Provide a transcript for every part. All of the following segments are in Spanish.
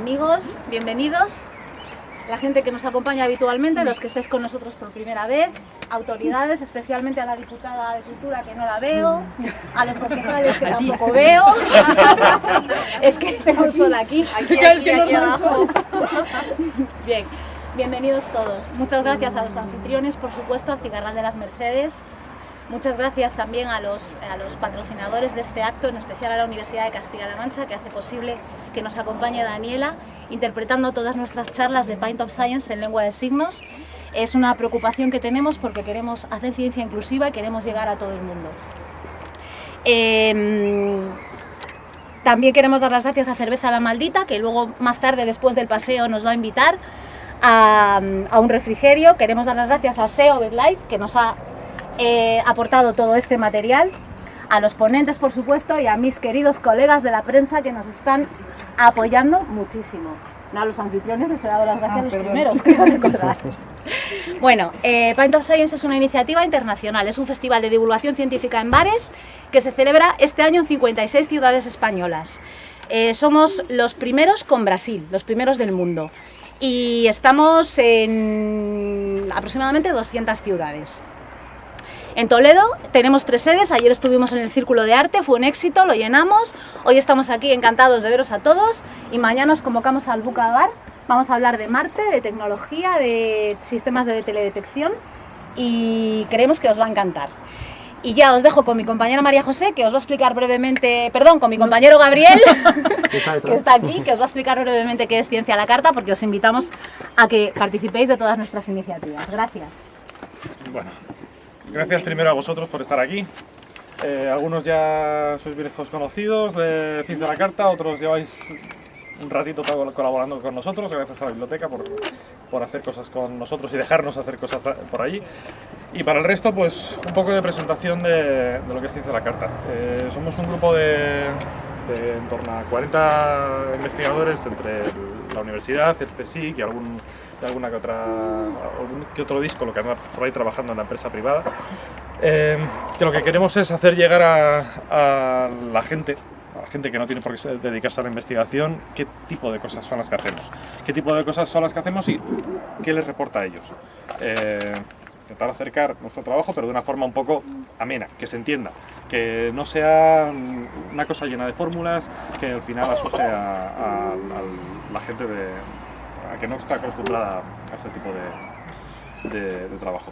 amigos, bienvenidos. La gente que nos acompaña habitualmente, los que estáis con nosotros por primera vez, autoridades, especialmente a la diputada de Cultura que no la veo, a los concejales que tampoco veo. Es que tengo un sol aquí abajo. Bien, bienvenidos todos. Muchas gracias a los anfitriones, por supuesto, al Cigarral de las Mercedes. Muchas gracias también a los patrocinadores de este acto, en especial a la Universidad de Castilla-La Mancha, que hace posible que nos acompañe Daniela, interpretando todas nuestras charlas de Paint of Science en lengua de signos. Es una preocupación que tenemos porque queremos hacer ciencia inclusiva y queremos llegar a todo el mundo. También queremos dar las gracias a Cerveza La Maldita, que luego más tarde, después del paseo, nos va a invitar a un refrigerio. Queremos dar las gracias a SEO BitLife, que nos ha aportado todo este material, a los ponentes, por supuesto, y a mis queridos colegas de la prensa que nos están apoyando muchísimo. No, a los anfitriones les he dado las gracias los primeros, quiero recordar. Bueno, Paint of Science es una iniciativa internacional, es un festival de divulgación científica en bares que se celebra este año en 56 ciudades españolas. Somos los primeros con Brasil, los primeros del mundo, y estamos en aproximadamente 200 ciudades. En Toledo tenemos 3 sedes, ayer estuvimos en el Círculo de Arte, fue un éxito, lo llenamos, hoy estamos aquí encantados de veros a todos y mañana os convocamos al Buca Bar. Vamos a hablar de Marte, de tecnología, de sistemas de teledetección y creemos que os va a encantar. Y ya os dejo con mi compañera María José, que os va a explicar brevemente, perdón, con mi compañero Gabriel, que está aquí, que os va a explicar brevemente qué es Ciencia a la Carta, porque os invitamos a que participéis de todas nuestras iniciativas. Gracias. Bueno. Gracias primero a vosotros por estar aquí. Algunos ya sois viejos conocidos de Ciencia a la Carta, otros lleváis un ratito colaborando con nosotros, gracias a la biblioteca por hacer cosas con nosotros y dejarnos hacer cosas por allí. Y para el resto, pues un poco de presentación de lo que es Ciencia a la Carta. Somos un grupo de en torno a 40 investigadores entre la universidad, el CSIC y algún que otro disco, lo que anda por ahí trabajando en la empresa privada, que lo que queremos es hacer llegar a la gente que no tiene por qué dedicarse a la investigación, qué tipo de cosas son las que hacemos, y qué les reporta a ellos. Intentar acercar nuestro trabajo, pero de una forma un poco amena, que se entienda, que no sea una cosa llena de fórmulas que al final asuste a la gente a que no está acostumbrada a este tipo de trabajo.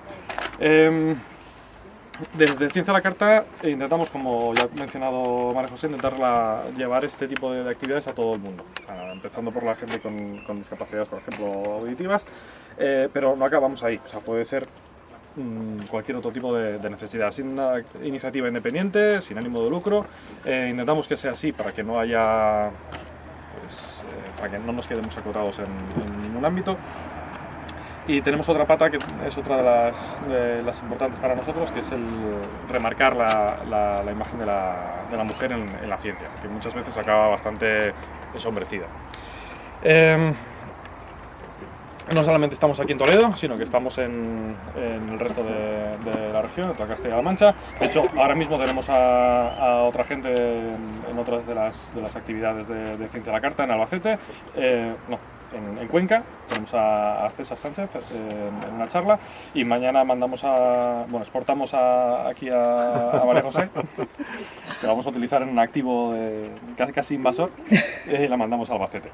Desde Ciencia a la Carta intentamos, como ya ha mencionado María José, llevar este tipo de actividades a todo el mundo, empezando por la gente con discapacidades, por ejemplo, auditivas, pero no acabamos ahí, o sea, puede ser cualquier otro tipo de necesidad. Sin una iniciativa independiente, sin ánimo de lucro, intentamos que sea así para que no haya, para que no nos quedemos acotados en ningún ámbito. Y tenemos otra pata que es otra de las importantes para nosotros, que es el remarcar la imagen de la mujer en la ciencia, que muchas veces acaba bastante ensombrecida. No solamente estamos aquí en Toledo, sino que estamos en el resto de la región, en toda Castilla-La Mancha. De hecho, ahora mismo tenemos a otra gente en otras de las actividades de Ciencia a la Carta, en Albacete, en Cuenca. Tenemos a César Sánchez en una charla y mañana exportamos aquí a María José, que vamos a utilizar en un activo casi invasor, y la mandamos a Albacete.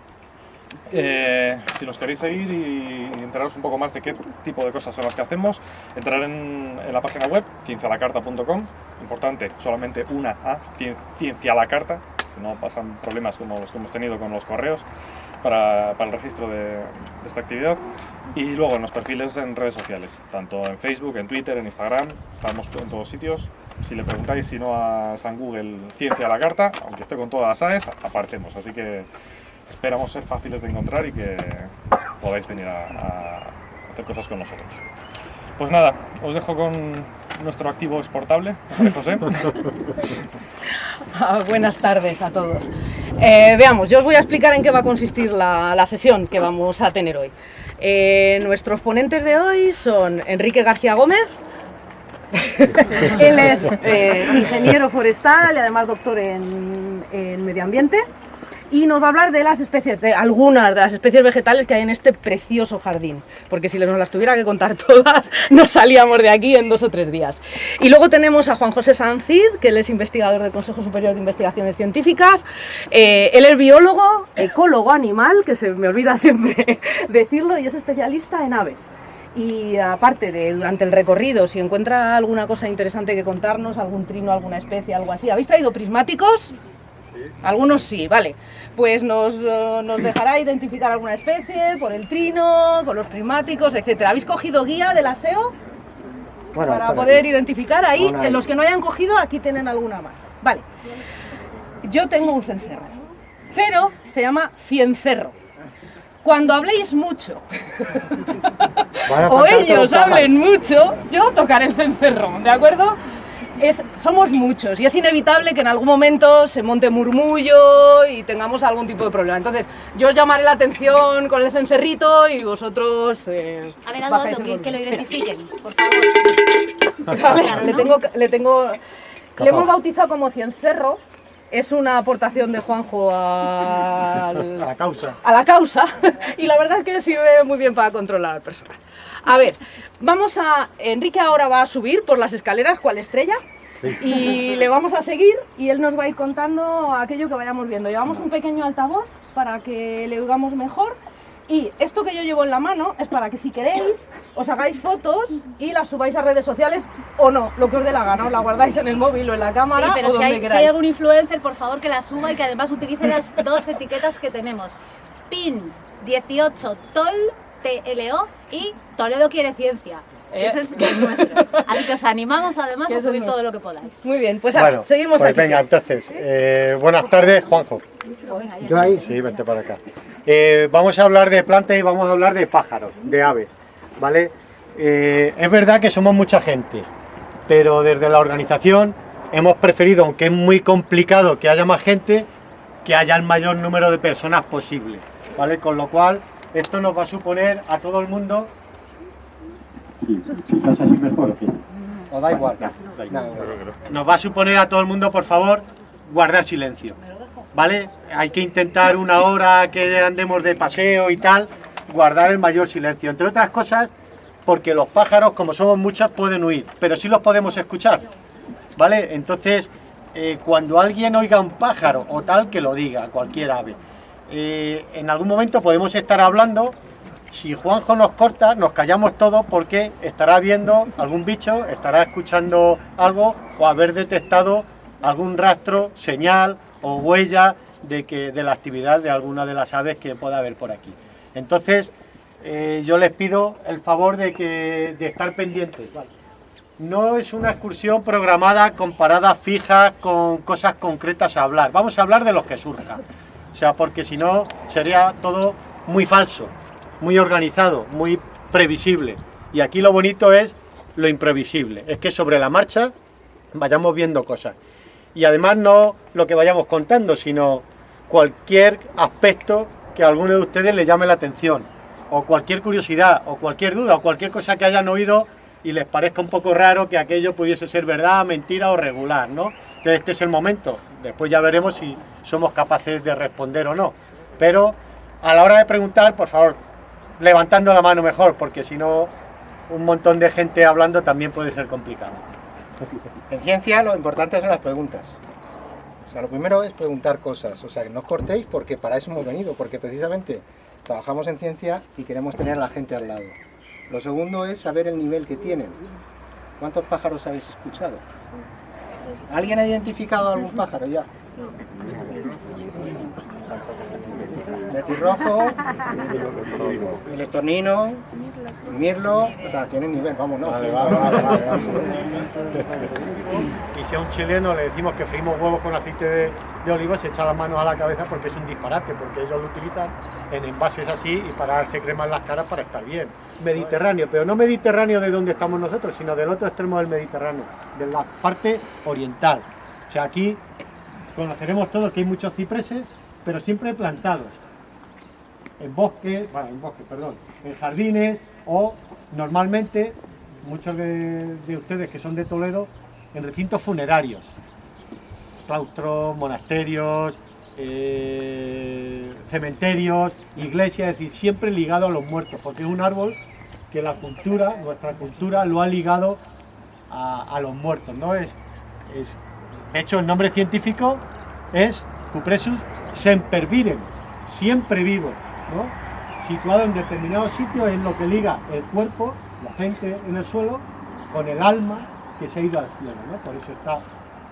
Si nos queréis seguir y enteraros un poco más de qué tipo de cosas son las que hacemos, entrar en la página web ciencialacarta.com. Importante, solamente una A, Ciencia a la Carta, si no pasan problemas como los que hemos tenido con los correos para el registro de esta actividad. Y luego en los perfiles en redes sociales, tanto en Facebook, en Twitter, en Instagram, estamos en todos sitios. Si le preguntáis, si no a San Google, Ciencia a la Carta, aunque esté con todas las AES, aparecemos, así que esperamos ser fáciles de encontrar y que podáis venir a hacer cosas con nosotros. Pues nada, os dejo con nuestro activo exportable, María José. Buenas tardes a todos. Veamos, yo os voy a explicar en qué va a consistir la sesión que vamos a tener hoy. Nuestros ponentes de hoy son Enrique García Gómez. Él es ingeniero forestal y además doctor en medio ambiente. y nos va a hablar de las especies, de algunas de las especies vegetales que hay en este precioso jardín, porque si nos las tuviera que contar todas, no salíamos de aquí en 2 o 3 días. Y luego tenemos a Juan José Sanz Cid, que él es investigador del Consejo Superior de Investigaciones Científicas, él es biólogo, ecólogo animal, que se me olvida siempre decirlo, y es especialista en aves. Y aparte de durante el recorrido, si encuentra alguna cosa interesante que contarnos, algún trino, alguna especie, algo así. ¿Habéis traído prismáticos? Sí. Algunos sí, vale. Pues nos dejará identificar alguna especie por el trino, con los prismáticos, etcétera. ¿Habéis cogido guía del aseo? Bueno, para poder identificar ahí. En los que no hayan cogido, aquí tienen alguna más. Vale. Yo tengo un cencerro, pero se llama ciencerro. Cuando habléis mucho o ellos hablen mucho, yo tocaré el cencerro, ¿de acuerdo? Somos muchos y es inevitable que en algún momento se monte murmullo y tengamos algún tipo de problema. Entonces, yo os llamaré la atención con el cencerrito y vosotros... a ver, Aldo, que lo identifiquen, por favor. Vale, le hemos bautizado como ciencerro. Es una aportación de Juanjo a la causa y la verdad es que sirve muy bien para controlar al personal. A ver, Enrique ahora va a subir por las escaleras cual estrella y le vamos a seguir y él nos va a ir contando aquello que vayamos viendo. Llevamos un pequeño altavoz para que le oigamos mejor y esto que yo llevo en la mano es para que si queréis os hagáis fotos y las subáis a redes sociales o no, lo que os dé la gana, os la guardáis en el móvil o en la cámara, sí, pero o si donde hay, queráis. Si hay algún influencer, por favor que la suba y que además utilice las 2 etiquetas que tenemos. PIN 18 TOL, TLO y Toledo quiere ciencia. Que ese es el nuestro. Así que os animamos además a subir todo lo que podáis. Muy bien, pues bueno, seguimos pues aquí. Venga, entonces, buenas tardes, Juanjo. ¿Yo ahí? Sí, vente para acá. Vamos a hablar de plantas y vamos a hablar de pájaros, de aves, ¿vale? Es verdad que somos mucha gente, pero desde la organización hemos preferido, aunque es muy complicado que haya más gente, que haya el mayor número de personas posible, ¿vale? Con lo cual, esto nos va a suponer a todo el mundo... Sí, quizás así mejor, o da igual. Nos va a suponer a todo el mundo, por favor, guardar silencio, ¿vale? Hay que intentar una hora que andemos de paseo y tal, guardar el mayor silencio, entre otras cosas, porque los pájaros, como somos muchos, pueden huir, pero sí los podemos escuchar, ¿vale? Entonces, cuando alguien oiga un pájaro o tal, que lo diga, cualquier ave. En algún momento podemos estar hablando. Si Juanjo nos corta, nos callamos todos porque estará viendo algún bicho, estará escuchando algo o haber detectado algún rastro, señal o huella de la actividad de alguna de las aves que pueda haber por aquí. Entonces, yo les pido el favor de estar pendientes. Vale. No es una excursión programada con paradas fijas, con cosas concretas a hablar. Vamos a hablar de los que surjan. O sea, porque si no sería todo muy falso, muy organizado, muy previsible. Y aquí lo bonito es lo imprevisible. Es que sobre la marcha vayamos viendo cosas. Y además no lo que vayamos contando, sino cualquier aspecto que a alguno de ustedes le llame la atención. O cualquier curiosidad, o cualquier duda, o cualquier cosa que hayan oído y les parezca un poco raro que aquello pudiese ser verdad, mentira o regular, ¿no? Entonces este es el momento. Después ya veremos si somos capaces de responder o no. Pero a la hora de preguntar, por favor, levantando la mano mejor, porque si no, un montón de gente hablando también puede ser complicado. En ciencia lo importante son las preguntas. O sea, lo primero es preguntar cosas. O sea, que no os cortéis porque para eso hemos venido, porque precisamente trabajamos en ciencia y queremos tener a la gente al lado. Lo segundo es saber el nivel que tienen. ¿Cuántos pájaros habéis escuchado? ¿Alguien ha identificado algún pájaro ya? Metirrojo, el estornino, el mirlo, o sea, tienen nivel, vamos, no. Vale. Y si a un chileno le decimos que freímos huevos con aceite de oliva, se echa las manos a la cabeza porque es un disparate, porque ellos lo utilizan en envases así y para darse crema en las caras para estar bien. Mediterráneo, pero no Mediterráneo de donde estamos nosotros, sino del otro extremo del Mediterráneo, de la parte oriental. O sea, aquí conoceremos todos que hay muchos cipreses, pero siempre plantados. En jardines o normalmente, muchos de ustedes que son de Toledo, en recintos funerarios, claustros, monasterios, cementerios, iglesias, es decir, siempre ligado a los muertos, porque es un árbol que nuestra cultura lo ha ligado a los muertos, ¿no? De hecho, el nombre científico es Cupressus sempervirens, siempre vivo, ¿no? Situado en determinados sitios, es lo que liga el cuerpo, la gente en el suelo, con el alma que se ha ido al cielo, ¿no? Por eso está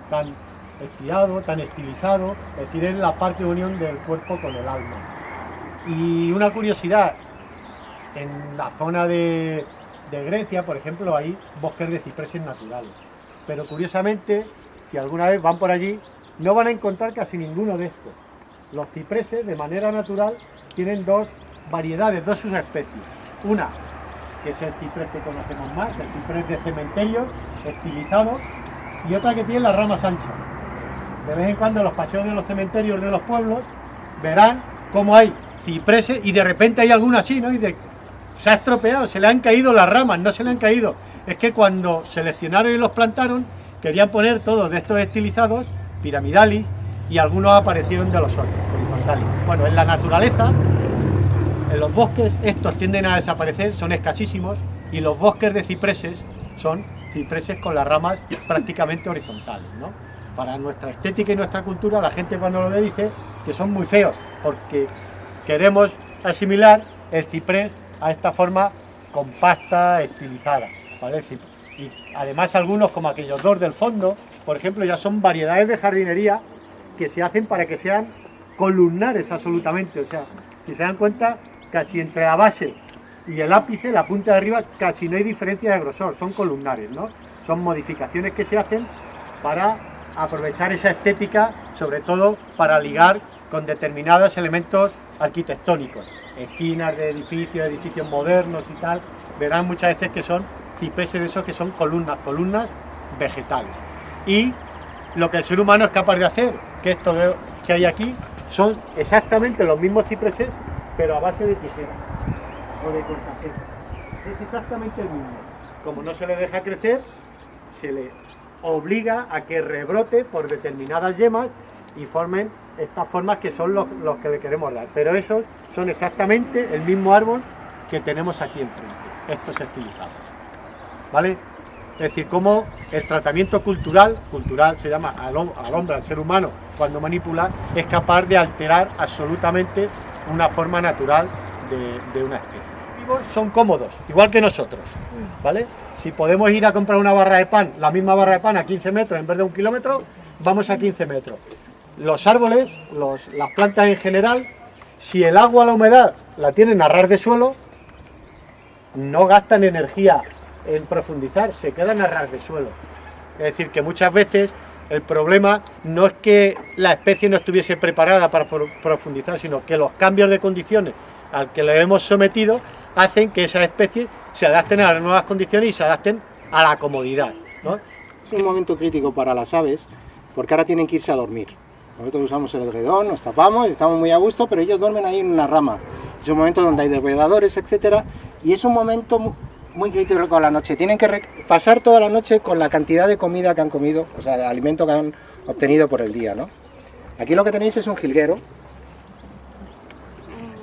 tan estirado, tan estilizado, es decir, es la parte de unión del cuerpo con el alma. Y una curiosidad, en la zona de Grecia, por ejemplo, hay bosques de cipreses naturales, pero curiosamente, si alguna vez van por allí, no van a encontrar casi ninguno de estos. Los cipreses, de manera natural, tienen dos variedades, dos subespecies. Una, que es el ciprés que conocemos más, el ciprés de cementerio, estilizado, y otra que tiene las ramas anchas. De vez en cuando en los paseos de los cementerios de los pueblos verán cómo hay cipreses y de repente hay alguno así, ¿no? Y se ha estropeado, se le han caído las ramas, no se le han caído. Es que cuando seleccionaron y los plantaron, querían poner todos de estos estilizados, piramidalis, y algunos aparecieron de los otros, horizontales. Bueno, en la naturaleza, en los bosques, estos tienden a desaparecer, son escasísimos, y los bosques de cipreses son cipreses con las ramas prácticamente horizontales, ¿no? Para nuestra estética y nuestra cultura, la gente cuando lo ve dice que son muy feos, porque queremos asimilar el ciprés a esta forma compacta, estilizada, ¿vale? Y además algunos, como aquellos dos del fondo, por ejemplo, ya son variedades de jardinería que se hacen para que sean columnares absolutamente, o sea, si se dan cuenta, casi entre la base y el ápice, la punta de arriba, casi no hay diferencia de grosor, son columnares, ¿no? Son modificaciones que se hacen para aprovechar esa estética, sobre todo para ligar con determinados elementos arquitectónicos, esquinas de edificios modernos y tal, verán muchas veces que son cipreses de esos que son columnas vegetales. Y lo que el ser humano es capaz de hacer, que esto que hay aquí, son exactamente los mismos cipreses, pero a base de tijera o de cortaceta. Es exactamente el mismo. Como no se le deja crecer, se le obliga a que rebrote por determinadas yemas y formen estas formas que son los que le queremos dar. Pero esos son exactamente el mismo árbol que tenemos aquí enfrente, estos estilizados, ¿vale? Es decir, como el tratamiento cultural se llama al hombre, al ser humano, cuando manipula, es capaz de alterar absolutamente una forma natural de una especie. Son cómodos, igual que nosotros, ¿vale? Si podemos ir a comprar una barra de pan, la misma barra de pan a 15 metros en vez de 1 kilómetro, vamos a 15 metros. Los árboles, las plantas en general, si el agua, la humedad la tienen a ras de suelo, no gastan energía en profundizar, se quedan a ras de suelo. Es decir, que muchas veces el problema no es que la especie no estuviese preparada para profundizar, sino que los cambios de condiciones al que le hemos sometido hacen que esas especies se adapten a las nuevas condiciones y se adapten a la comodidad, ¿no? Es un momento crítico para las aves, porque ahora tienen que irse a dormir. Nosotros usamos el edredón, nos tapamos, estamos muy a gusto, pero ellos duermen ahí en una rama. Es un momento donde hay depredadores, etcétera, y es un momento muy crítico con la noche. Tienen que pasar toda la noche con la cantidad de comida que han comido, o sea, de alimento que han obtenido por el día, ¿no? Aquí lo que tenéis es un jilguero,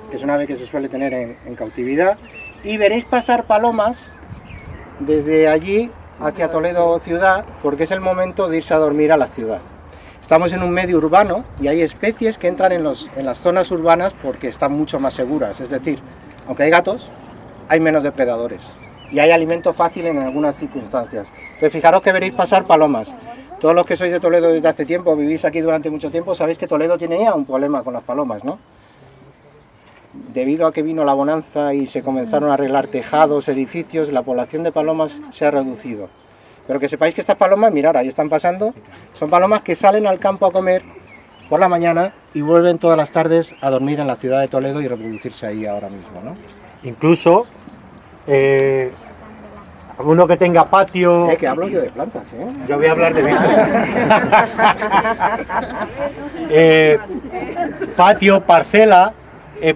que es una ave que se suele tener en cautividad, y veréis pasar palomas desde allí hacia Toledo ciudad, porque es el momento de irse a dormir a la ciudad. Estamos en un medio urbano y hay especies que entran en las zonas urbanas porque están mucho más seguras, es decir, aunque hay gatos, hay menos depredadores y hay alimento fácil en algunas circunstancias. Entonces fijaros que veréis pasar palomas. Todos los que sois de Toledo desde hace tiempo, vivís aquí durante mucho tiempo, sabéis que Toledo tiene ya un problema con las palomas, ¿no? Debido a que vino la bonanza y se comenzaron a arreglar tejados, edificios, la población de palomas se ha reducido. Pero que sepáis que estas palomas, mirad, ahí están pasando, son palomas que salen al campo a comer por la mañana y vuelven todas las tardes a dormir en la ciudad de Toledo y reproducirse ahí ahora mismo, ¿no? Incluso, alguno que tenga patio... Que hablo yo de plantas, ¿eh? Yo voy a hablar de bichos. Patio, parcela...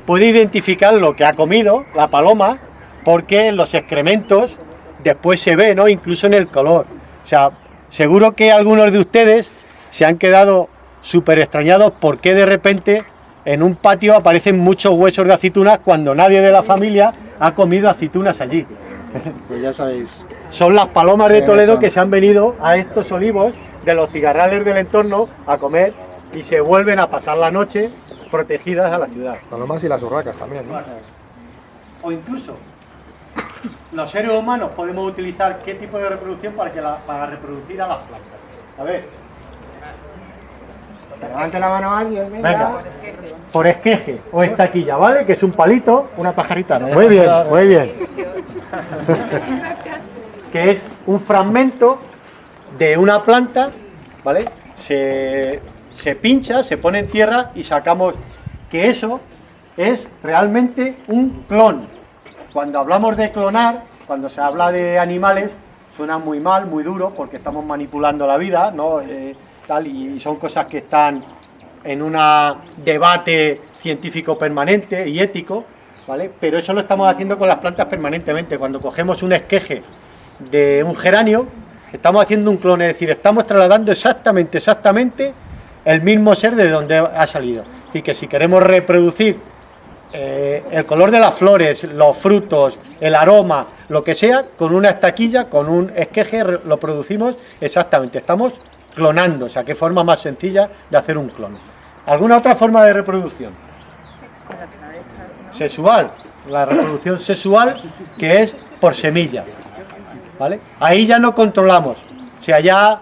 puede identificar lo que ha comido la paloma, porque en los excrementos después se ve, ¿no? Incluso en el color. O sea, seguro que algunos de ustedes se han quedado súper extrañados por qué de repente en un patio aparecen muchos huesos de aceitunas cuando nadie de la familia ha comido aceitunas allí. Pues ya sabéis. Son las palomas Sí, de Toledo son. que se han venido a estos olivos de los cigarrales del entorno a comer y se vuelven a pasar la noche protegidas a la ciudad. Palomas y las urracas también, ¿no? O incluso los seres humanos podemos utilizar qué tipo de reproducción para reproducir a las plantas. A ver, Levante la mano a alguien, venga, por esqueje o estaquilla, ¿vale? Que es un palito. Una pajarita, ¿no? Muy bien, muy bien. Que es un fragmento de una planta, ¿vale? Se pincha, se pone en tierra y sacamos que eso es realmente un clon. Cuando hablamos de clonar, cuando se habla de animales, suena muy mal, muy duro, porque estamos manipulando la vida, ¿no? Y son cosas que están en un debate científico permanente y ético, ¿vale? Pero eso lo estamos haciendo con las plantas permanentemente. Cuando cogemos un esqueje de un geranio, estamos haciendo un clon, es decir, estamos trasladando exactamente el mismo ser de donde ha salido. Es decir, que si queremos reproducir el color de las flores, los frutos, el aroma, lo que sea, con una estaquilla, con un esqueje, lo producimos exactamente. Estamos clonando, o sea, qué forma más sencilla de hacer un clon. ¿Alguna otra forma de reproducción? Sexual, la reproducción sexual, que es por semilla, ¿vale? Ahí ya no controlamos, o sea, ya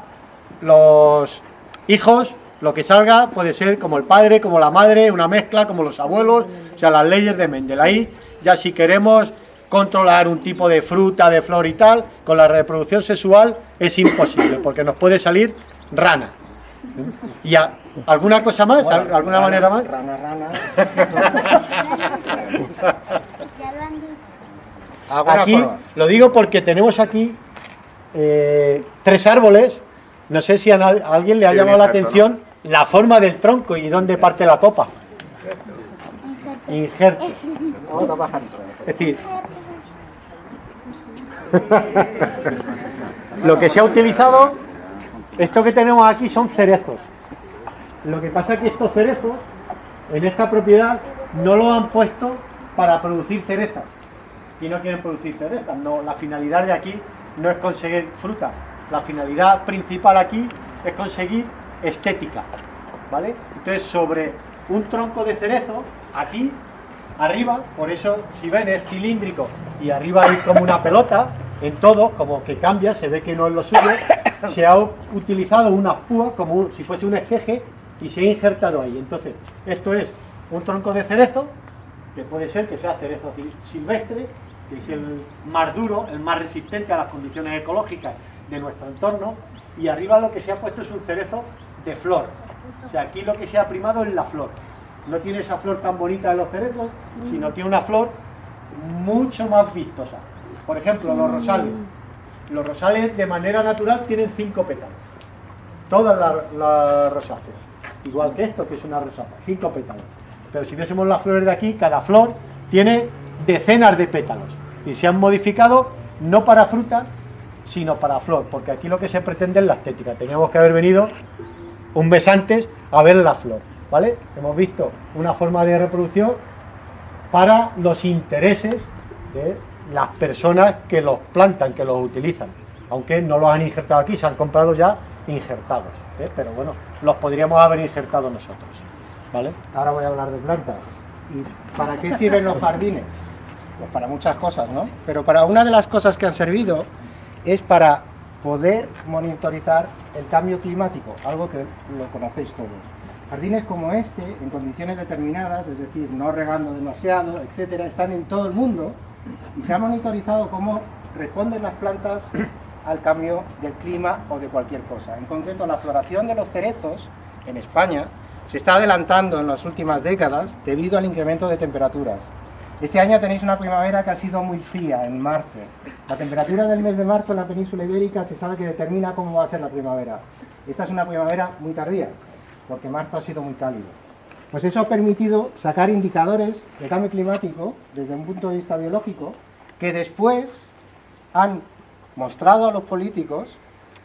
los hijos, lo que salga puede ser como el padre, como la madre, una mezcla, como los abuelos, o sea, las leyes de Mendel. Ahí ya si queremos controlar un tipo de fruta, de flor y tal, con la reproducción sexual es imposible, porque nos puede salir rana. ¿Y alguna cosa más? Bueno, ¿Alguna manera más? Rana. Aquí, lo digo porque tenemos aquí 3 árboles. No sé si a alguien le ha llamado la atención la forma del tronco y dónde parte la copa. Injerto. Otra pajarita. Es decir, lo que se ha utilizado, esto que tenemos aquí son cerezos. Lo que pasa es que estos cerezos, en esta propiedad, no lo han puesto para producir cerezas. Y no quieren producir cerezas. No, la finalidad de aquí no es conseguir fruta. La finalidad principal aquí es conseguir estética, ¿vale? Entonces, sobre un tronco de cerezo, aquí, arriba, por eso, si ven, es cilíndrico y arriba hay como una pelota, en todo, como que cambia, se ve que no es lo suyo, se ha utilizado una púa como si fuese un esqueje y se ha injertado ahí. Entonces, esto es un tronco de cerezo, que puede ser que sea cerezo silvestre, que es el más duro, el más resistente a las condiciones ecológicas de nuestro entorno, y arriba lo que se ha puesto es un cerezo de flor. O sea, aquí lo que se ha primado es la flor. No tiene esa flor tan bonita de los cerezos, sino tiene una flor mucho más vistosa. Por ejemplo, los rosales. Los rosales de manera natural tienen 5 pétalos. Todas las rosáceas. Igual que esto, que es una rosácea, 5 pétalos. Pero si viésemos las flores de aquí, cada flor tiene decenas de pétalos. Y se han modificado no para fruta, sino para flor, porque aquí lo que se pretende es la estética. Teníamos que haber venido un mes antes a ver la flor, ¿vale? Hemos visto una forma de reproducción para los intereses de las personas que los plantan, que los utilizan, aunque no los han injertado aquí, se han comprado ya injertados, ¿eh? Pero bueno, los podríamos haber injertado nosotros, ¿vale? Ahora voy a hablar de plantas. ¿Y para qué sirven los jardines? Pues para muchas cosas, ¿no? Pero para una de las cosas que han servido es para poder monitorizar el cambio climático, algo que lo conocéis todos. Jardines como este, en condiciones determinadas, es decir, no regando demasiado, etcétera, están en todo el mundo y se ha monitorizado cómo responden las plantas al cambio del clima o de cualquier cosa. En concreto, la floración de los cerezos en España se está adelantando en las últimas décadas debido al incremento de temperaturas. Este año tenéis una primavera que ha sido muy fría, en marzo. La temperatura del mes de marzo en la península ibérica se sabe que determina cómo va a ser la primavera. Esta es una primavera muy tardía, porque marzo ha sido muy cálido. Pues eso ha permitido sacar indicadores de cambio climático desde un punto de vista biológico, que después han mostrado a los políticos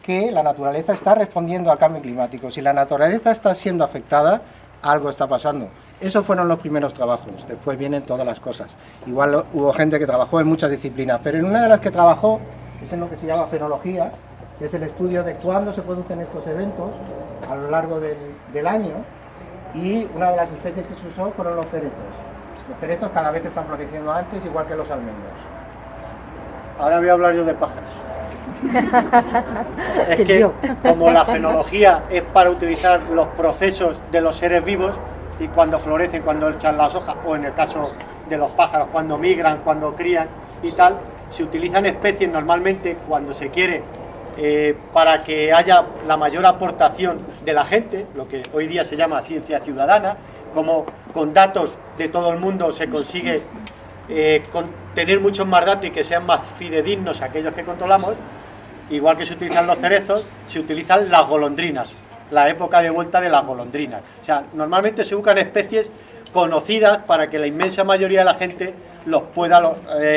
que la naturaleza está respondiendo al cambio climático. Si la naturaleza está siendo afectada, algo está pasando. Esos fueron los primeros trabajos, después vienen todas las cosas. Igual hubo gente que trabajó en muchas disciplinas, pero en una de las que trabajó es en lo que se llama fenología, que es el estudio de cuándo se producen estos eventos a lo largo del año, y una de las especies que se usó fueron los cerezos. Los cerezos cada vez están floreciendo antes, igual que los almendros. Ahora voy a hablar yo de pájaros. Es que como la fenología es para utilizar los procesos de los seres vivos, y cuando florecen, cuando echan las hojas, o en el caso de los pájaros, cuando migran, cuando crían y tal, se utilizan especies normalmente cuando se quiere para que haya la mayor aportación de la gente, lo que hoy día se llama ciencia ciudadana, como con datos de todo el mundo se consigue tener muchos más datos y que sean más fidedignos aquellos que controlamos. Igual que se utilizan los cerezos, se utilizan las golondrinas, la época de vuelta de las golondrinas. O sea, normalmente se buscan especies conocidas para que la inmensa mayoría de la gente los pueda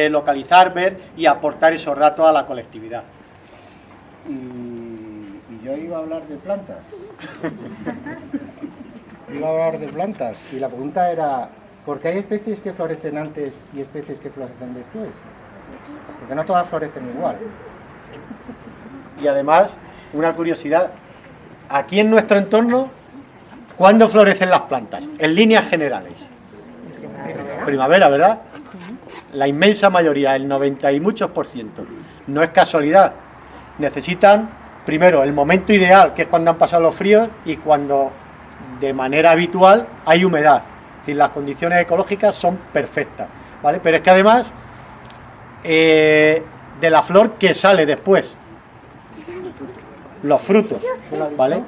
localizar, ver y aportar esos datos a la colectividad. Y yo iba a hablar de plantas. Iba a hablar de plantas y la pregunta era, ¿por qué hay especies que florecen antes y especies que florecen después? Porque no todas florecen igual. Y además, una curiosidad, aquí en nuestro entorno, ¿cuándo florecen las plantas? En líneas generales. Primavera, ¿verdad? La inmensa mayoría, el 90 y muchos %. No es casualidad. Necesitan, primero, el momento ideal, que es cuando han pasado los fríos y cuando, de manera habitual, hay humedad. Es decir, las condiciones ecológicas son perfectas, ¿vale? Pero es que además, de la flor que sale después, los frutos, ¿vale?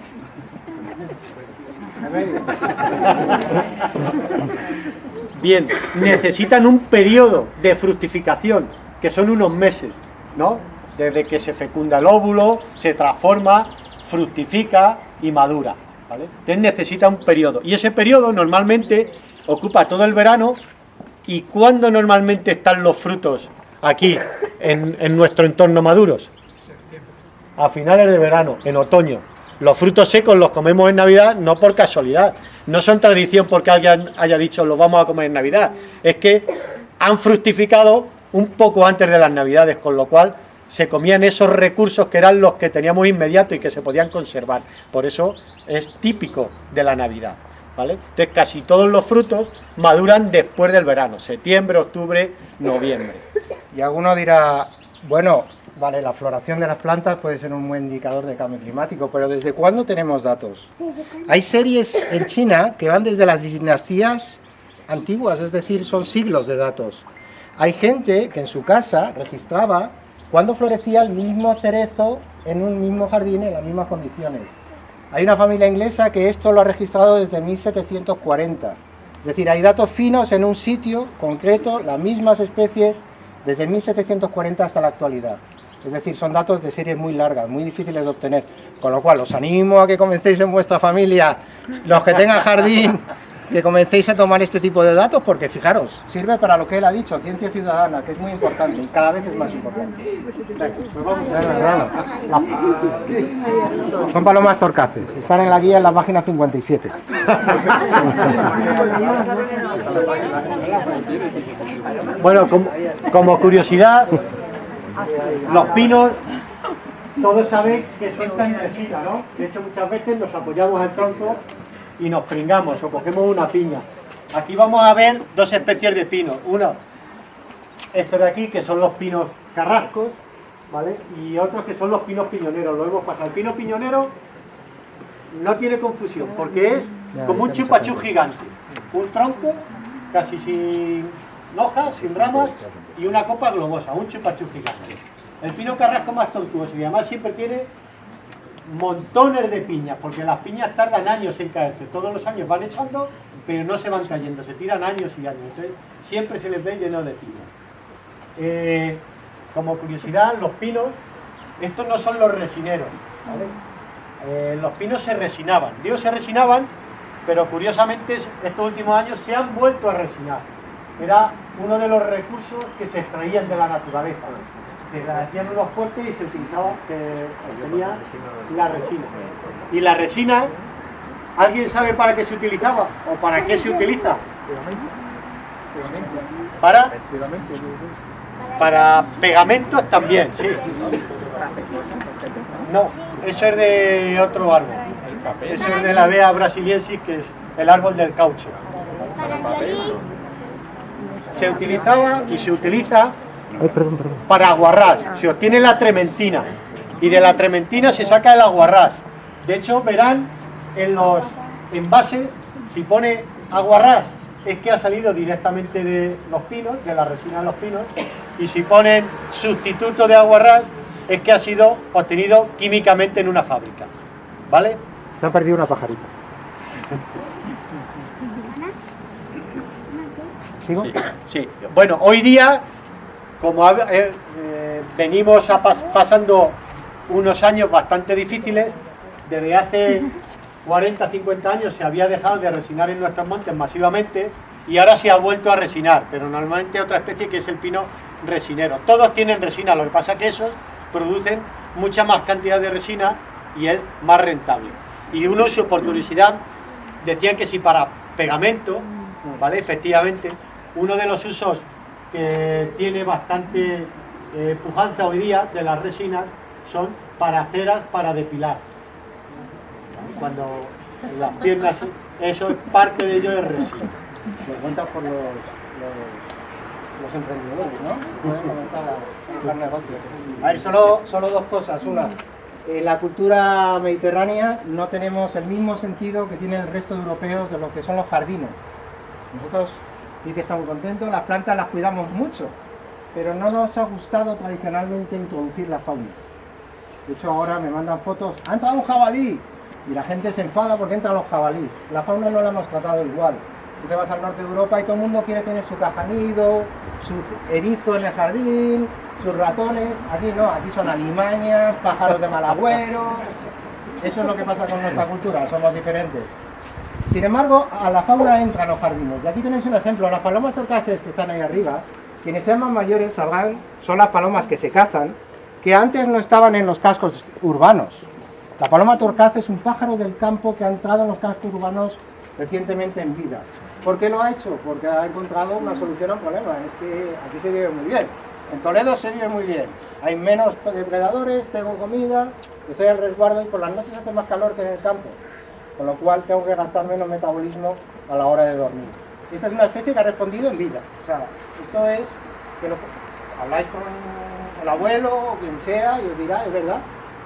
Bien, necesitan un periodo de fructificación, que son unos meses, ¿no? Desde que se fecunda el óvulo, se transforma, fructifica y madura, ¿vale? Entonces necesita un periodo, y ese periodo normalmente ocupa todo el verano. ¿Y cuándo normalmente están los frutos aquí, en nuestro entorno maduros? A finales de verano, en otoño. Los frutos secos los comemos en Navidad no por casualidad, no son tradición porque alguien haya dicho los vamos a comer en Navidad, es que han fructificado un poco antes de las Navidades, con lo cual se comían esos recursos que eran los que teníamos inmediatos y que se podían conservar. Por eso es típico de la Navidad, ¿vale? Entonces casi todos los frutos maduran después del verano, septiembre, octubre, noviembre. Y alguno dirá, bueno, vale, la floración de las plantas puede ser un buen indicador de cambio climático, pero ¿desde cuándo tenemos datos? Hay series en China que van desde las dinastías antiguas, es decir, son siglos de datos. Hay gente que en su casa registraba cuándo florecía el mismo cerezo en un mismo jardín en las mismas condiciones. Hay una familia inglesa que esto lo ha registrado desde 1740. Es decir, hay datos finos en un sitio concreto, las mismas especies, desde 1740 hasta la actualidad. Es decir, son datos de series muy largas, muy difíciles de obtener. Con lo cual, os animo a que comencéis en vuestra familia, los que tengan jardín, que comencéis a tomar este tipo de datos, porque fijaros, sirve para lo que él ha dicho, ciencia ciudadana, que es muy importante y cada vez es más importante. Son palomas torcaces, están en la guía en la página 57. Bueno, como curiosidad, los pinos, todos sabéis que sueltan resina, ¿no? De hecho, muchas veces nos apoyamos al tronco y nos pringamos o cogemos una piña. Aquí vamos a ver dos especies de pinos. Uno, estos de aquí, que son los pinos carrascos, ¿vale? Y otros que son los pinos piñoneros. Lo hemos pasado. El pino piñonero no tiene confusión, porque es como un chupachú gigante. Un tronco casi sin hojas, sin ramas, y una copa globosa, un chupachú gigante. El pino carrasco más tortuoso, y además siempre tiene montones de piñas, porque las piñas tardan años en caerse. Todos los años van echando, pero no se van cayendo, se tiran años y años. Entonces, siempre se les ve lleno de piñas. Como curiosidad, los pinos, estos no son los resineros, ¿vale? Los pinos se resinaban. Digo se resinaban, pero curiosamente estos últimos años se han vuelto a resinar. Era uno de los recursos que se extraían de la naturaleza. Se hacían unos cortes y se utilizaba, se obtenía la resina. Y la resina, ¿alguien sabe para qué se utilizaba? ¿O para qué se utiliza? Para pegamentos también, sí. No, eso es de otro árbol. Eso es de la Bea brasiliensis, que es el árbol del caucho. Se utilizaba y se utiliza para aguarrás. Se obtiene la trementina y de la trementina se saca el aguarrás. De hecho, verán en los envases, si pone aguarrás, es que ha salido directamente de los pinos, de la resina de los pinos, y si ponen sustituto de aguarrás, es que ha sido obtenido químicamente en una fábrica. ¿Vale? Se ha perdido una pajarita. ¿Sigo? Sí, sí. Bueno, hoy día, como venimos pasando unos años bastante difíciles, desde hace 40, 50 años se había dejado de resinar en nuestros montes masivamente y ahora se ha vuelto a resinar, pero normalmente otra especie que es el pino resinero. Todos tienen resina, lo que pasa es que esos producen mucha más cantidad de resina y es más rentable. Y un uso, por curiosidad, decían que si para pegamento, ¿vale? Efectivamente, uno de los usos que tiene bastante pujanza hoy día de las resinas son para ceras para depilar. Cuando las piernas, eso es parte de ello es resina. Lo cuentas por los emprendedores, ¿no? Pueden comenzar a hacer negocios. A ver, solo dos cosas. Una, en la cultura mediterránea no tenemos el mismo sentido que tiene el resto de europeos de lo que son los jardines. Nosotros sí que estamos contentos, las plantas las cuidamos mucho, pero no nos ha gustado tradicionalmente introducir la fauna. De hecho, ahora me mandan fotos, ¡ha entrado un jabalí! Y la gente se enfada porque entran los jabalíes. La fauna no la hemos tratado igual. Tú te vas al norte de Europa y todo el mundo quiere tener su cajanido, su erizo en el jardín, sus ratones. Aquí no, aquí son alimañas, pájaros de mal agüero. Eso es lo que pasa con nuestra cultura, somos diferentes. Sin embargo, a la fauna entran los jardines. Y aquí tenéis un ejemplo, las palomas torcaces que están ahí arriba, quienes sean más mayores sabrán, son las palomas que se cazan, que antes no estaban en los cascos urbanos. La paloma torcaz es un pájaro del campo que ha entrado en los cascos urbanos recientemente en vida. ¿Por qué lo ha hecho? Porque ha encontrado una solución al problema. Es que aquí se vive muy bien. En Toledo se vive muy bien. Hay menos depredadores, tengo comida, estoy al resguardo y por las noches hace más calor que en el campo. Con lo cual tengo que gastar menos metabolismo a la hora de dormir. Esta es una especie que ha respondido en vida. O sea, esto es que habláis con el abuelo o quien sea y os dirá, es verdad.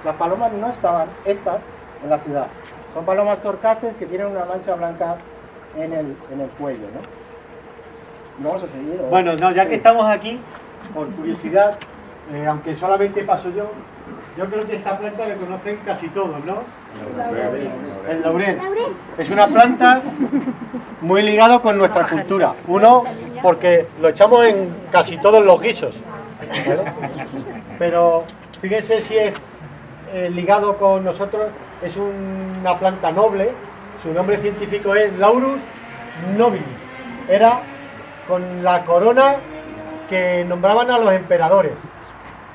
Las palomas no estaban estas en la ciudad. Son palomas torcaces que tienen una mancha blanca en el cuello, ¿no? Vamos a seguir. ¿O? Bueno, no, ya que estamos aquí, por curiosidad, aunque solamente paso yo creo que esta planta la conocen casi todos, ¿no? El laurel. Es una planta muy ligada con nuestra cultura. Uno, porque lo echamos en casi todos los guisos, ¿vale? Pero fíjense si es ligado con nosotros, es una planta noble, su nombre científico es Laurus nobilis, era con la corona que nombraban a los emperadores,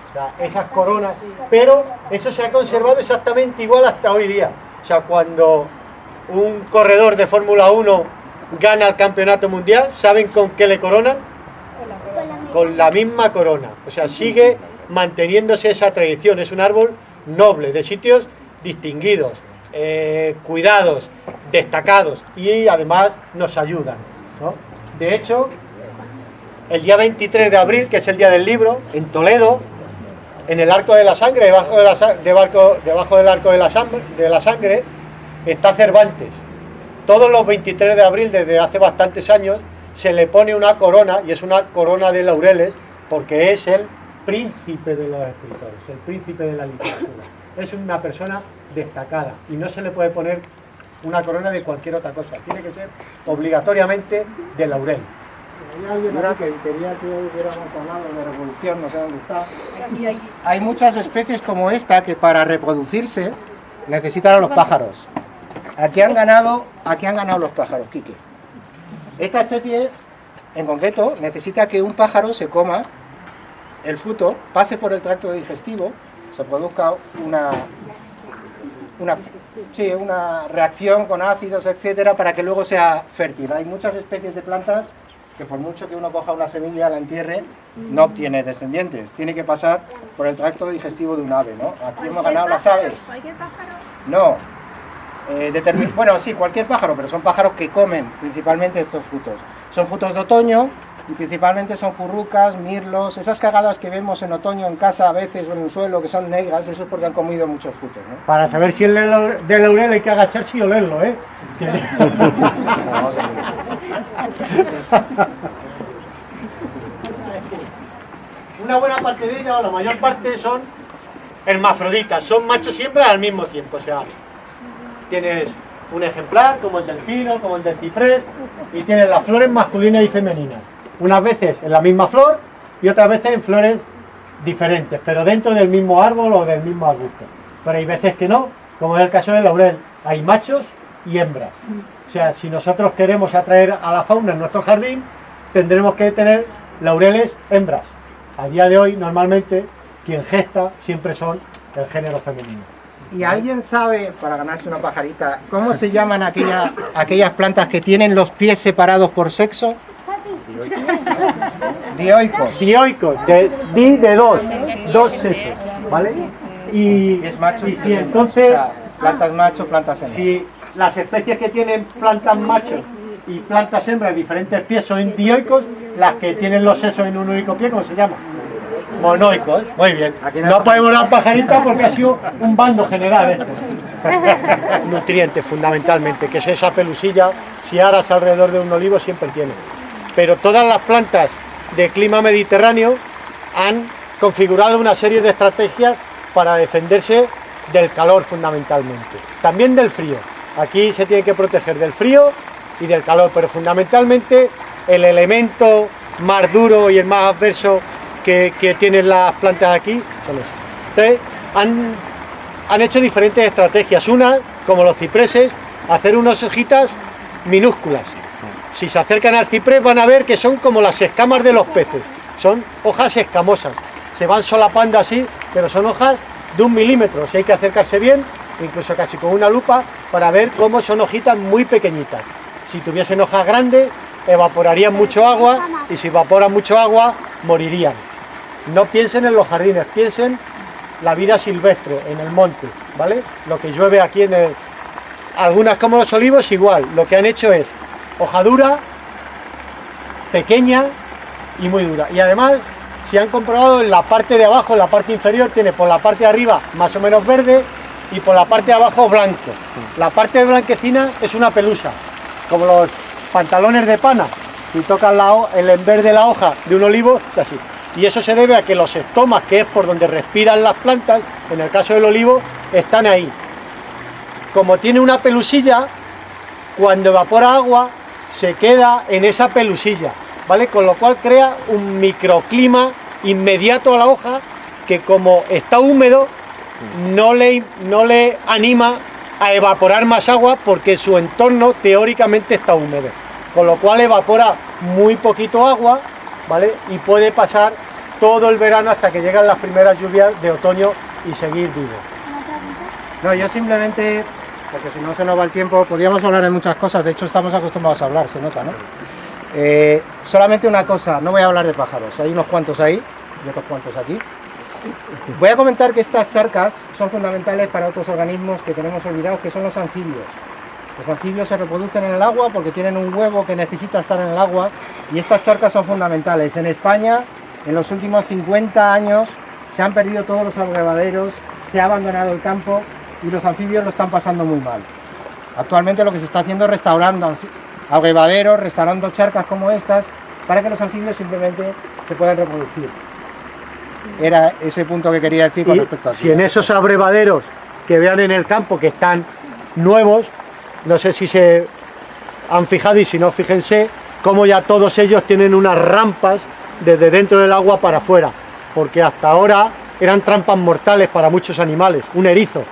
o sea, esas coronas, pero eso se ha conservado exactamente igual hasta hoy día. O sea, cuando un corredor de Fórmula 1 gana el campeonato mundial, ¿saben con qué le coronan? Con la misma corona, o sea, sigue manteniéndose esa tradición, es un árbol noble, de sitios distinguidos, cuidados, destacados y además nos ayudan, ¿no? De hecho, el día 23 de abril, que es el día del libro, en Toledo, en el Arco de la Sangre, debajo del Arco de la Sangre, está Cervantes. Todos los 23 de abril, desde hace bastantes años, se le pone una corona, y es una corona de laureles, porque es el príncipe de los escritores, el príncipe de la literatura. Es una persona destacada y no se le puede poner una corona de cualquier otra cosa, tiene que ser obligatoriamente de laurel. Hay alguien que quería que hubiéramos hablado de reproducción, no sé dónde está. Hay muchas especies como esta que para reproducirse necesitan a los pájaros. ¿A qué han ganado los pájaros, Quique? Esta especie en concreto, necesita que un pájaro se coma el fruto, pase por el tracto digestivo, se produzca una reacción con ácidos, etcétera, para que luego sea fértil. Hay muchas especies de plantas que por mucho que uno coja una semilla, la entierre, no obtiene descendientes. Tiene que pasar por el tracto digestivo de un ave, ¿no? Aquí hemos ganado las aves. ¿Cualquier pájaro? No. Bueno, sí, cualquier pájaro, pero son pájaros que comen principalmente estos frutos. Son frutos de otoño y principalmente son currucas, mirlos, esas cagadas que vemos en otoño en casa a veces o en un suelo que son negras, eso es porque han comido muchos frutos, ¿no? Para saber si es de laurel hay que agacharse y olerlo, ¿eh? Vamos a ver. Una buena parte de ellas, o la mayor parte, son hermafroditas, son machos y hembras al mismo tiempo. O sea, tienes un ejemplar como el del pino, como el del ciprés, y tienes las flores masculinas y femeninas. Unas veces en la misma flor y otras veces en flores diferentes, pero dentro del mismo árbol o del mismo arbusto. Pero hay veces que no, como es el caso del laurel, hay machos y hembras. O sea, si nosotros queremos atraer a la fauna en nuestro jardín, tendremos que tener laureles hembras. A día de hoy, normalmente, quien gesta siempre son el género femenino. ¿Y alguien sabe, para ganarse una pajarita, cómo se llaman aquellas plantas que tienen los pies separados por sexo? Dioicos. Dioicos, de dos sesos, ¿vale? Y Es macho y y si hembra. entonces, O sea, plantas macho, plantas hembra. si las especies que tienen plantas machos y plantas hembras de diferentes pies son dioicos, las que tienen los sesos en un único pie, ¿cómo se llama? Monoicos, muy bien. No podemos dar pajarita porque ha sido un bando general esto. Nutrientes fundamentalmente, que es esa pelusilla, si aras alrededor de un olivo siempre tiene. Pero todas las plantas de clima mediterráneo han configurado una serie de estrategias para defenderse del calor fundamentalmente. También del frío. Aquí se tiene que proteger del frío y del calor, pero fundamentalmente el elemento más duro y el más adverso que tienen las plantas aquí son esos. Entonces, han hecho diferentes estrategias. Una, como los cipreses, hacer unas hojitas minúsculas. Si se acercan al ciprés van a ver que son como las escamas de los peces. Son hojas escamosas. Se van solapando así, pero son hojas de 1 milímetro. Si hay que acercarse bien, incluso casi con una lupa, para ver cómo son hojitas muy pequeñitas. Si tuviesen hojas grandes, evaporarían mucho agua, y si evaporan mucho agua, morirían. No piensen en los jardines, piensen la vida silvestre, en el monte, ¿vale? Lo que llueve aquí en el... Algunas como los olivos igual, lo que han hecho es hoja dura, pequeña y muy dura. Y además, si han comprobado, en la parte de abajo, en la parte inferior, tiene por la parte de arriba más o menos verde y por la parte de abajo blanco. La parte blanquecina es una pelusa, como los pantalones de pana. Si tocas el enver de la hoja de un olivo, es así. Y eso se debe a que los estomas, que es por donde respiran las plantas, en el caso del olivo, están ahí. Como tiene una pelusilla, cuando evapora agua, se queda en esa pelusilla, ¿vale? Con lo cual crea un microclima inmediato a la hoja que, como está húmedo, no le anima a evaporar más agua porque su entorno teóricamente está húmedo. Con lo cual evapora muy poquito agua, ¿vale? Y puede pasar todo el verano hasta que llegan las primeras lluvias de otoño y seguir vivo. No, yo simplemente, porque si no se nos va el tiempo, podríamos hablar de muchas cosas, de hecho estamos acostumbrados a hablar, se nota, ¿no? Solamente una cosa, no voy a hablar de pájaros, hay unos cuantos ahí y otros cuantos aquí. Voy a comentar que estas charcas son fundamentales para otros organismos que tenemos olvidados, que son los anfibios. Los anfibios se reproducen en el agua porque tienen un huevo que necesita estar en el agua, y estas charcas son fundamentales. En España, en los últimos 50 años, se han perdido todos los abrevaderos, se ha abandonado el campo y los anfibios lo están pasando muy mal. Actualmente lo que se está haciendo es restaurando abrevaderos, restaurando charcas como estas, para que los anfibios simplemente se puedan reproducir. Era ese punto que quería decir con respecto a... Si en esos abrevaderos que vean en el campo, que están nuevos, no sé si se han fijado, y si no, fíjense cómo ya todos ellos tienen unas rampas desde dentro del agua para afuera, porque hasta ahora eran trampas mortales para muchos animales. Un erizo,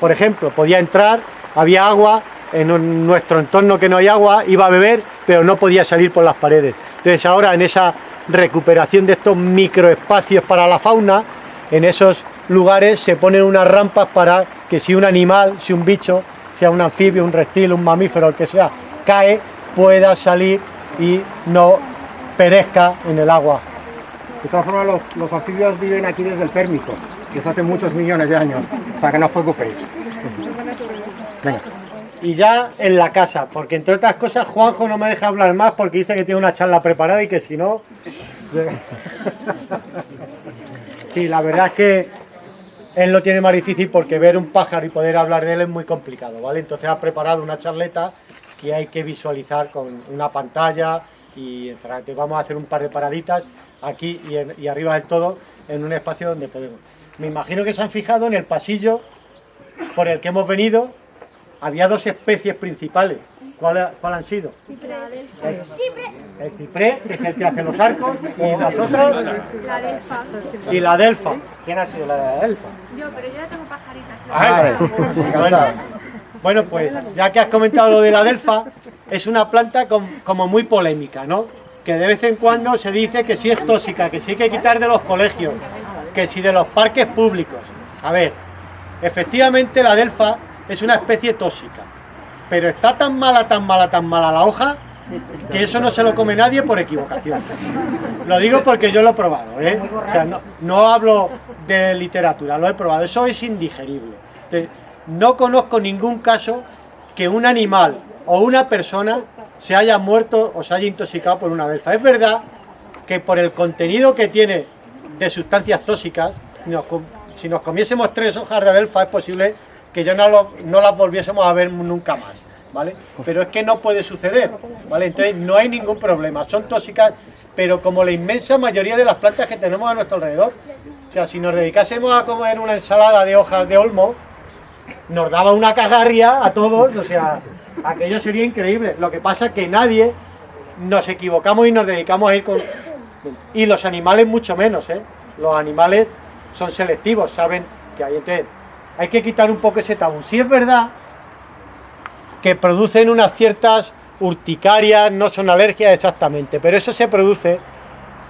por ejemplo, podía entrar, había agua, en nuestro entorno que no hay agua, iba a beber, pero no podía salir por las paredes. Entonces ahora en esa recuperación de estos microespacios para la fauna, en esos lugares se ponen unas rampas para que si un animal, si un bicho, sea un anfibio, un reptil, un mamífero, el que sea, cae, pueda salir y no perezca en el agua. De todas formas, los anfibios viven aquí desde el Pérmico, desde hace muchos millones de años, o sea que no os preocupéis. Venga. Y ya en la casa, porque entre otras cosas Juanjo no me deja hablar más porque dice que tiene una charla preparada y que si no... Sí, la verdad es que él lo tiene más difícil porque ver un pájaro y poder hablar de él es muy complicado, ¿vale? Entonces ha preparado una charleta que hay que visualizar con una pantalla y encerrar. Entonces vamos a hacer un par de paraditas aquí y arriba del todo en un espacio donde podemos. Me imagino que se han fijado en el pasillo por el que hemos venido. Había dos especies principales. ¿Cuál han sido? El ciprés, que es el que hace los arcos, y las otras. La delfa. Y la delfa. ¿Quién ha sido la delfa? Yo, pero yo ya tengo pajaritas. Bueno, pues ya que has comentado lo de la delfa, es una planta como muy polémica, ¿no? Que de vez en cuando se dice que sí es tóxica, que sí hay que quitar de los colegios, que sí de los parques públicos. A ver, efectivamente la delfa es una especie tóxica, pero está tan mala la hoja, que eso no se lo come nadie por equivocación. Lo digo porque yo lo he probado, ¿eh? O sea, no hablo de literatura, lo he probado, eso es indigerible. Entonces, no conozco ningún caso que un animal o una persona se haya muerto o se haya intoxicado por una delfa. Es verdad que por el contenido que tiene de sustancias tóxicas, si nos comiésemos 3 hojas de delfa es posible que ya no las volviésemos a ver nunca más, ¿vale? Pero es que no puede suceder, ¿vale? Entonces no hay ningún problema, son tóxicas, pero como la inmensa mayoría de las plantas que tenemos a nuestro alrededor. O sea, si nos dedicásemos a comer una ensalada de hojas de olmo, nos daba una cagarria a todos, o sea, aquello sería increíble. Lo que pasa es que nadie nos equivocamos y nos dedicamos a ir con... Y los animales mucho menos, ¿eh? Los animales son selectivos, saben que hay. Entonces, hay que quitar un poco ese tabú. Sí es verdad que producen unas ciertas urticarias, no son alergias exactamente, pero eso se produce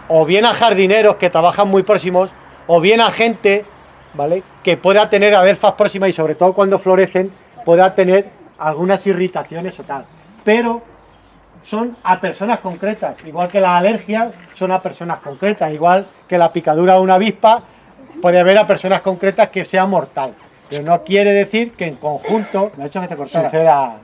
o bien a jardineros que trabajan muy próximos, o bien a gente, ¿vale?, que pueda tener adelfas próximas y sobre todo cuando florecen pueda tener algunas irritaciones o tal. Pero son a personas concretas, igual que las alergias son a personas concretas, igual que la picadura de una avispa puede haber a personas concretas que sea mortal. Pero no quiere decir que en conjunto Me ha hecho que te cortara. suceda...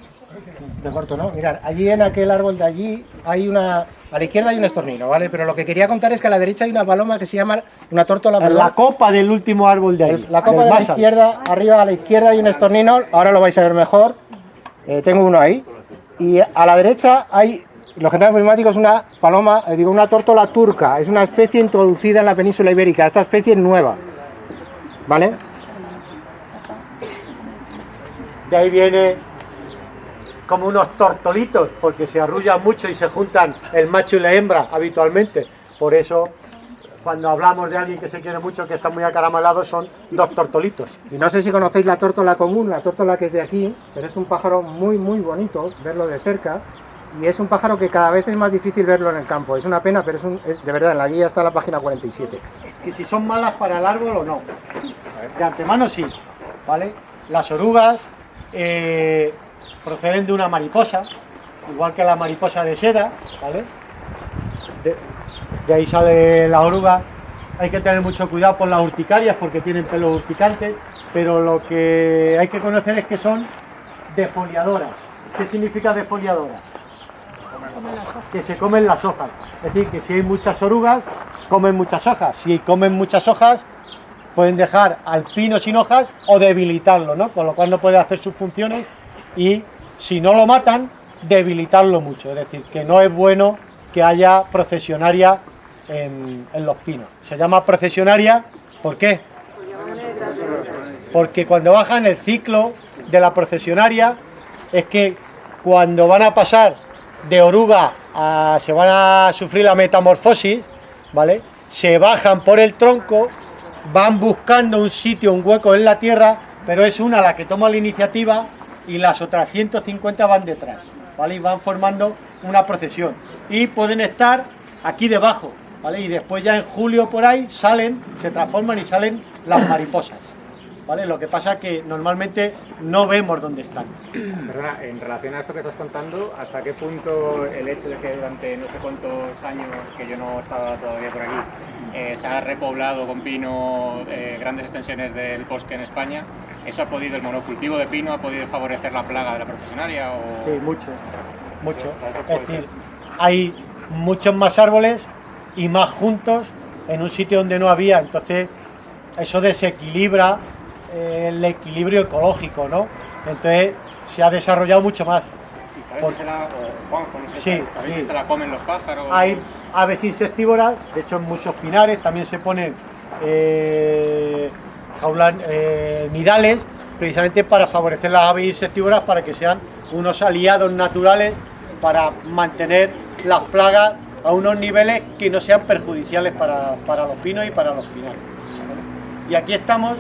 Te corto, ¿no? Mirad, allí en aquel árbol de allí hay una... A la izquierda hay un estornino, ¿vale? Pero lo que quería contar es que a la derecha hay una paloma que se llama... Una tórtola, En perdón. la copa del último árbol de ahí. La copa del de la Massa. izquierda, arriba a la izquierda hay un estornino, ahora lo vais a ver mejor. Tengo uno ahí. Y a la derecha hay... Los generales prismáticos es una paloma, una tórtola turca. Es una especie introducida en la península ibérica. Esta especie es nueva, ¿vale? De ahí viene como unos tortolitos, porque se arrullan mucho y se juntan el macho y la hembra habitualmente. Por eso, cuando hablamos de alguien que se quiere mucho, que está muy acaramelado, son 2 tortolitos. Y no sé si conocéis la tórtola común, la tórtola que es de aquí, pero es un pájaro muy muy bonito, verlo de cerca. Y es un pájaro que cada vez es más difícil verlo en el campo. Es una pena, pero de verdad, en la guía está la página 47. Y si son malas para el árbol o no. De antemano sí, ¿vale? Las orugas proceden de una mariposa, igual que la mariposa de seda, ¿vale? De ahí sale la oruga. Hay que tener mucho cuidado por las urticarias porque tienen pelos urticantes, pero lo que hay que conocer es que son defoliadoras. ¿Qué significa defoliadora? Que se comen las hojas. Es decir, que si hay muchas orugas, comen muchas hojas. Si comen muchas hojas, pueden dejar al pino sin hojas o debilitarlo, ¿no? Con lo cual no puede hacer sus funciones y si no lo matan, debilitarlo mucho. Es decir, que no es bueno que haya procesionaria en los pinos. Se llama procesionaria, ¿por qué? Porque cuando bajan el ciclo de la procesionaria es que cuando van a pasar de oruga se van a sufrir la metamorfosis, ¿vale? Se bajan por el tronco, van buscando un sitio, un hueco en la tierra, pero es una la que toma la iniciativa y las otras 150 van detrás, ¿vale? Y van formando una procesión y pueden estar aquí debajo, ¿vale? Y después ya en julio por ahí salen, se transforman y salen las mariposas, ¿vale? Lo que pasa es que normalmente no vemos dónde están. Perdona, en relación a esto que estás contando, ¿hasta qué punto el hecho de que durante no sé cuántos años, que yo no estaba todavía por aquí, se ha repoblado con pino grandes extensiones del bosque en España, eso ha podido, el monocultivo de pino ha podido favorecer la plaga de la procesionaria? O... Sí, mucho. Eso Es puede decir, ser. hay muchos más árboles y más juntos en un sitio donde no había, entonces eso desequilibra el equilibrio ecológico, ¿no? Entonces se ha desarrollado mucho más. ¿Y sabes si se la, o Juanjo, no sé, Sí, ¿sabéis sí. si se la comen los pájaros? Hay aves insectívoras, de hecho en muchos pinares también se ponen nidales, precisamente para favorecer las aves insectívoras, para que sean unos aliados naturales para mantener las plagas a unos niveles que no sean perjudiciales para los pinos y para los pinares, ¿vale? Y aquí estamos,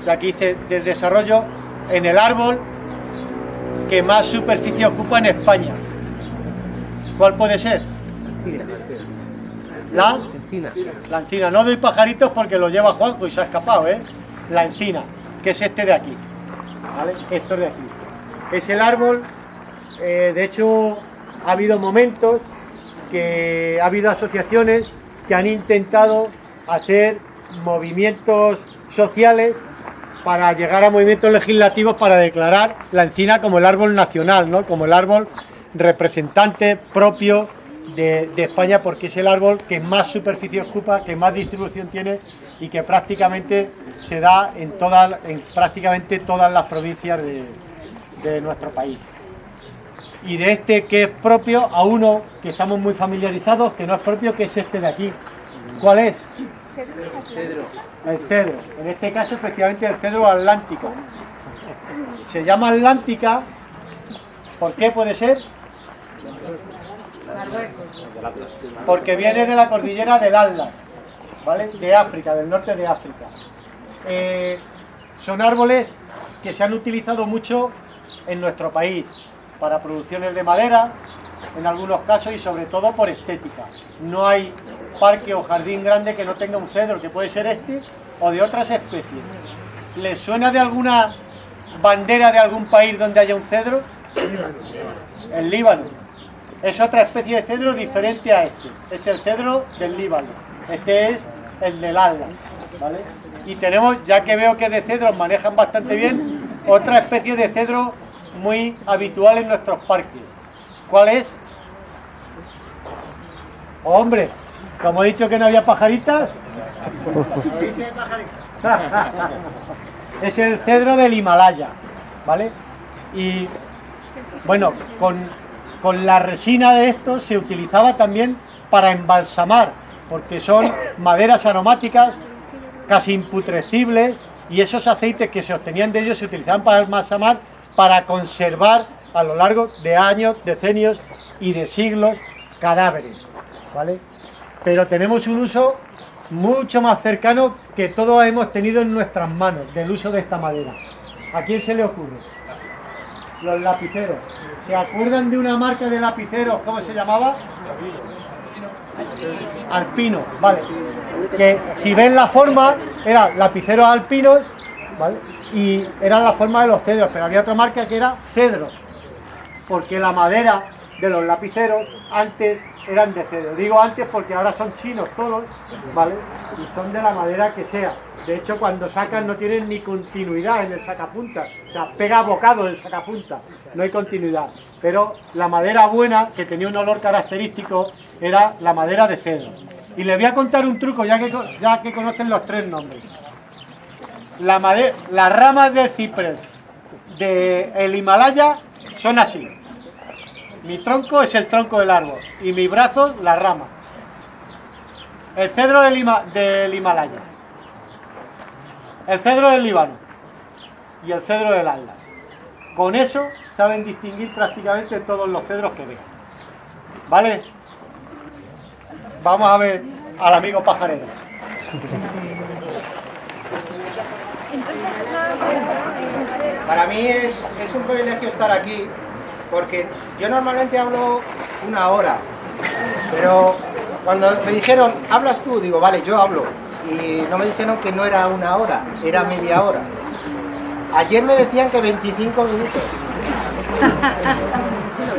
y aquí dice del desarrollo, en el árbol que más superficie ocupa en España. ¿Cuál puede ser? La encina. No doy pajaritos porque lo lleva Juanjo y se ha escapado, ¿eh? La encina, que es este de aquí, ¿vale? Esto de aquí. Es el árbol, de hecho ha habido momentos que ha habido asociaciones que han intentado hacer movimientos sociales para llegar a movimientos legislativos para declarar la encina como el árbol nacional, ¿no? Como el árbol representante propio de España, porque es el árbol que más superficie ocupa, que más distribución tiene y que prácticamente se da en prácticamente todas las provincias de nuestro país. Y de este que es propio a uno que estamos muy familiarizados, que no es propio, que es este de aquí. ¿Cuál es? El cedro. En este caso, efectivamente, el cedro atlántico. Se llama atlántica, ¿por qué puede ser? Porque viene de la cordillera del Atlas, ¿vale? De África, del norte de África. Son árboles que se han utilizado mucho en nuestro país para producciones de madera, en algunos casos, y sobre todo por estética. No hay parque o jardín grande que no tenga un cedro, que puede ser este o de otras especies. ¿Les suena de alguna bandera de algún país donde haya un cedro? El Líbano. Es otra especie de cedro diferente a este. Es el cedro del Líbano. Este es el del Atlas, ¿vale? Y tenemos, ya que veo que de cedros manejan bastante bien, otra especie de cedro muy habitual en nuestros parques. ¿Cuál es? Hombre, como he dicho que no había pajaritas, es el cedro del Himalaya, ¿vale? Y bueno, con la resina de esto se utilizaba también para embalsamar, porque son maderas aromáticas casi imputrescibles, y esos aceites que se obtenían de ellos se utilizaban para embalsamar, para conservar a lo largo de años, decenios y de siglos cadáveres, ¿vale? Pero tenemos un uso mucho más cercano que todos hemos tenido en nuestras manos del uso de esta madera. ¿A quién se le ocurre? Los lapiceros. ¿Se acuerdan de una marca de lapiceros? ¿Cómo se llamaba? Alpino, vale. Que si ven la forma, eran lapiceros alpinos, ¿vale? Y eran la forma de los cedros, pero había otra marca que era cedro, porque la madera de los lapiceros antes eran de cedro. Digo antes porque ahora son chinos todos, ¿vale? Y son de la madera que sea. De hecho, cuando sacan no tienen ni continuidad en el sacapunta, o sea, pega bocado el sacapunta, no hay continuidad. Pero la madera buena, que tenía un olor característico, era la madera de cedro. Y les voy a contar un truco, ya que conocen los tres nombres. Las ramas del ciprés del Himalaya son así. Mi tronco es el tronco del árbol y mis brazos las ramas. El cedro del Himalaya, el cedro del Líbano y el cedro del Atlas. Con eso saben distinguir prácticamente todos los cedros que vean. ¿Vale? Vamos a ver al amigo pajarero. Para mí es un privilegio estar aquí, porque yo normalmente hablo una hora, pero cuando me dijeron, hablas tú, digo, vale, yo hablo. Y no me dijeron que no era una hora, era media hora. Ayer me decían que 25 minutos.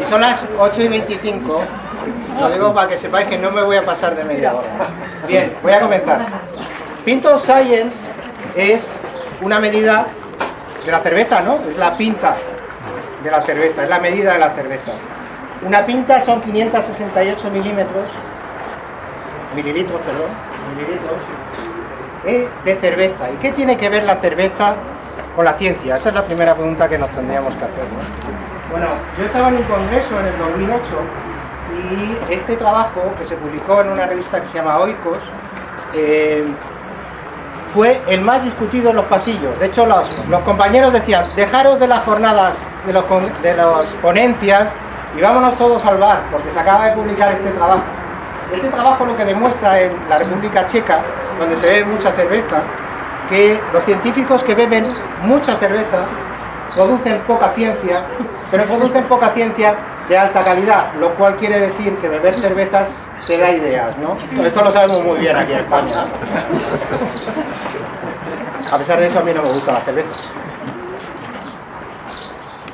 Y son las 8:25. Lo digo para que sepáis que no me voy a pasar de media hora. Bien, voy a comenzar. Pint of Science es una medida de la cerveza, ¿no? Es la pinta de la cerveza, es la medida de la cerveza. Una pinta son 568 mililitros, de cerveza. ¿Y qué tiene que ver la cerveza con la ciencia? Esa es la primera pregunta que nos tendríamos que hacer, ¿no? Bueno, yo estaba en un congreso en el 2008 y este trabajo, que se publicó en una revista que se llama Oikos, fue el más discutido en los pasillos. De hecho, los compañeros decían, dejaros de las jornadas de las ponencias y vámonos todos al bar, porque se acaba de publicar este trabajo. Este trabajo lo que demuestra en la República Checa, donde se bebe mucha cerveza, que los científicos que beben mucha cerveza producen poca ciencia, pero producen poca ciencia de alta calidad, lo cual quiere decir que beber cervezas te da ideas, ¿no? Esto lo sabemos muy bien aquí en España. A pesar de eso, a mí no me gusta la cerveza.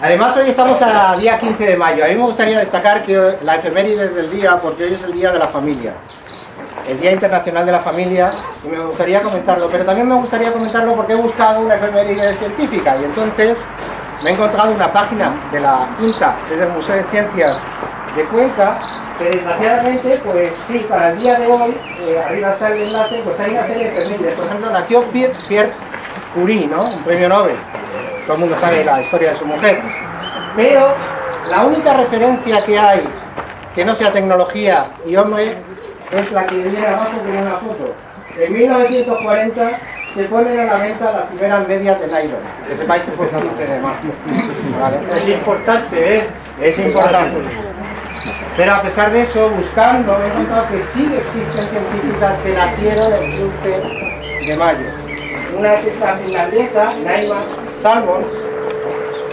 Además, hoy estamos a día 15 de mayo. A mí me gustaría destacar que la efemérides del día, porque hoy es el Día de la Familia, el Día Internacional de la Familia, y me gustaría comentarlo, pero también me gustaría comentarlo porque he buscado una efeméride científica, y entonces me he encontrado una página de la INTA, que es del Museo de Ciencias de Cuenca, que desgraciadamente, pues sí, para el día de hoy, arriba está el enlace, pues hay una serie de efemérides. Por ejemplo, nació Pierre Curie, ¿no? Un premio Nobel. Todo el mundo sabe la historia de su mujer. Pero la única referencia que hay que no sea tecnología y hombre es la que viene abajo con una foto. En 1940 se ponen a la venta las primeras medias de nylon. Que sepáis que fue el 15 de marzo. ¿Vale? Es importante, ¿eh? Es importante. Pero a pesar de eso, buscando, he encontrado que sí existen científicas que nacieron el 15 de mayo. Una es esta finlandesa, Naima Salmon,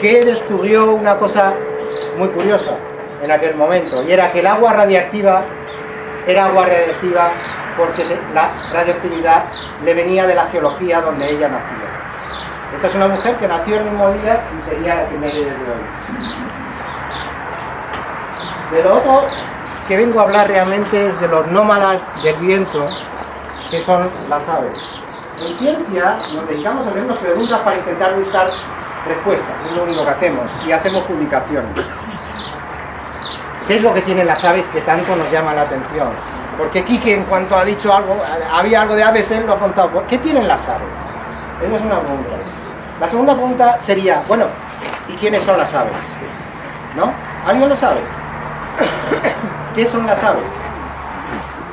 que descubrió una cosa muy curiosa en aquel momento, y era que el agua radiactiva era agua radiactiva porque la radioactividad le venía de la geología donde ella nacía. Esta es una mujer que nació el mismo día y sería la efeméride de hoy. De lo otro que vengo a hablar realmente es de los nómadas del viento, que son las aves. En ciencia nos dedicamos a hacernos preguntas para intentar buscar respuestas, es lo único que hacemos, y hacemos publicaciones. ¿Qué es lo que tienen las aves que tanto nos llama la atención? Porque Quique, en cuanto ha dicho algo, había algo de aves, él lo ha contado. ¿Qué tienen las aves? Esa es una pregunta. La segunda pregunta sería, bueno, ¿y quiénes son las aves? ¿No? ¿Alguien lo sabe? ¿Qué son las aves?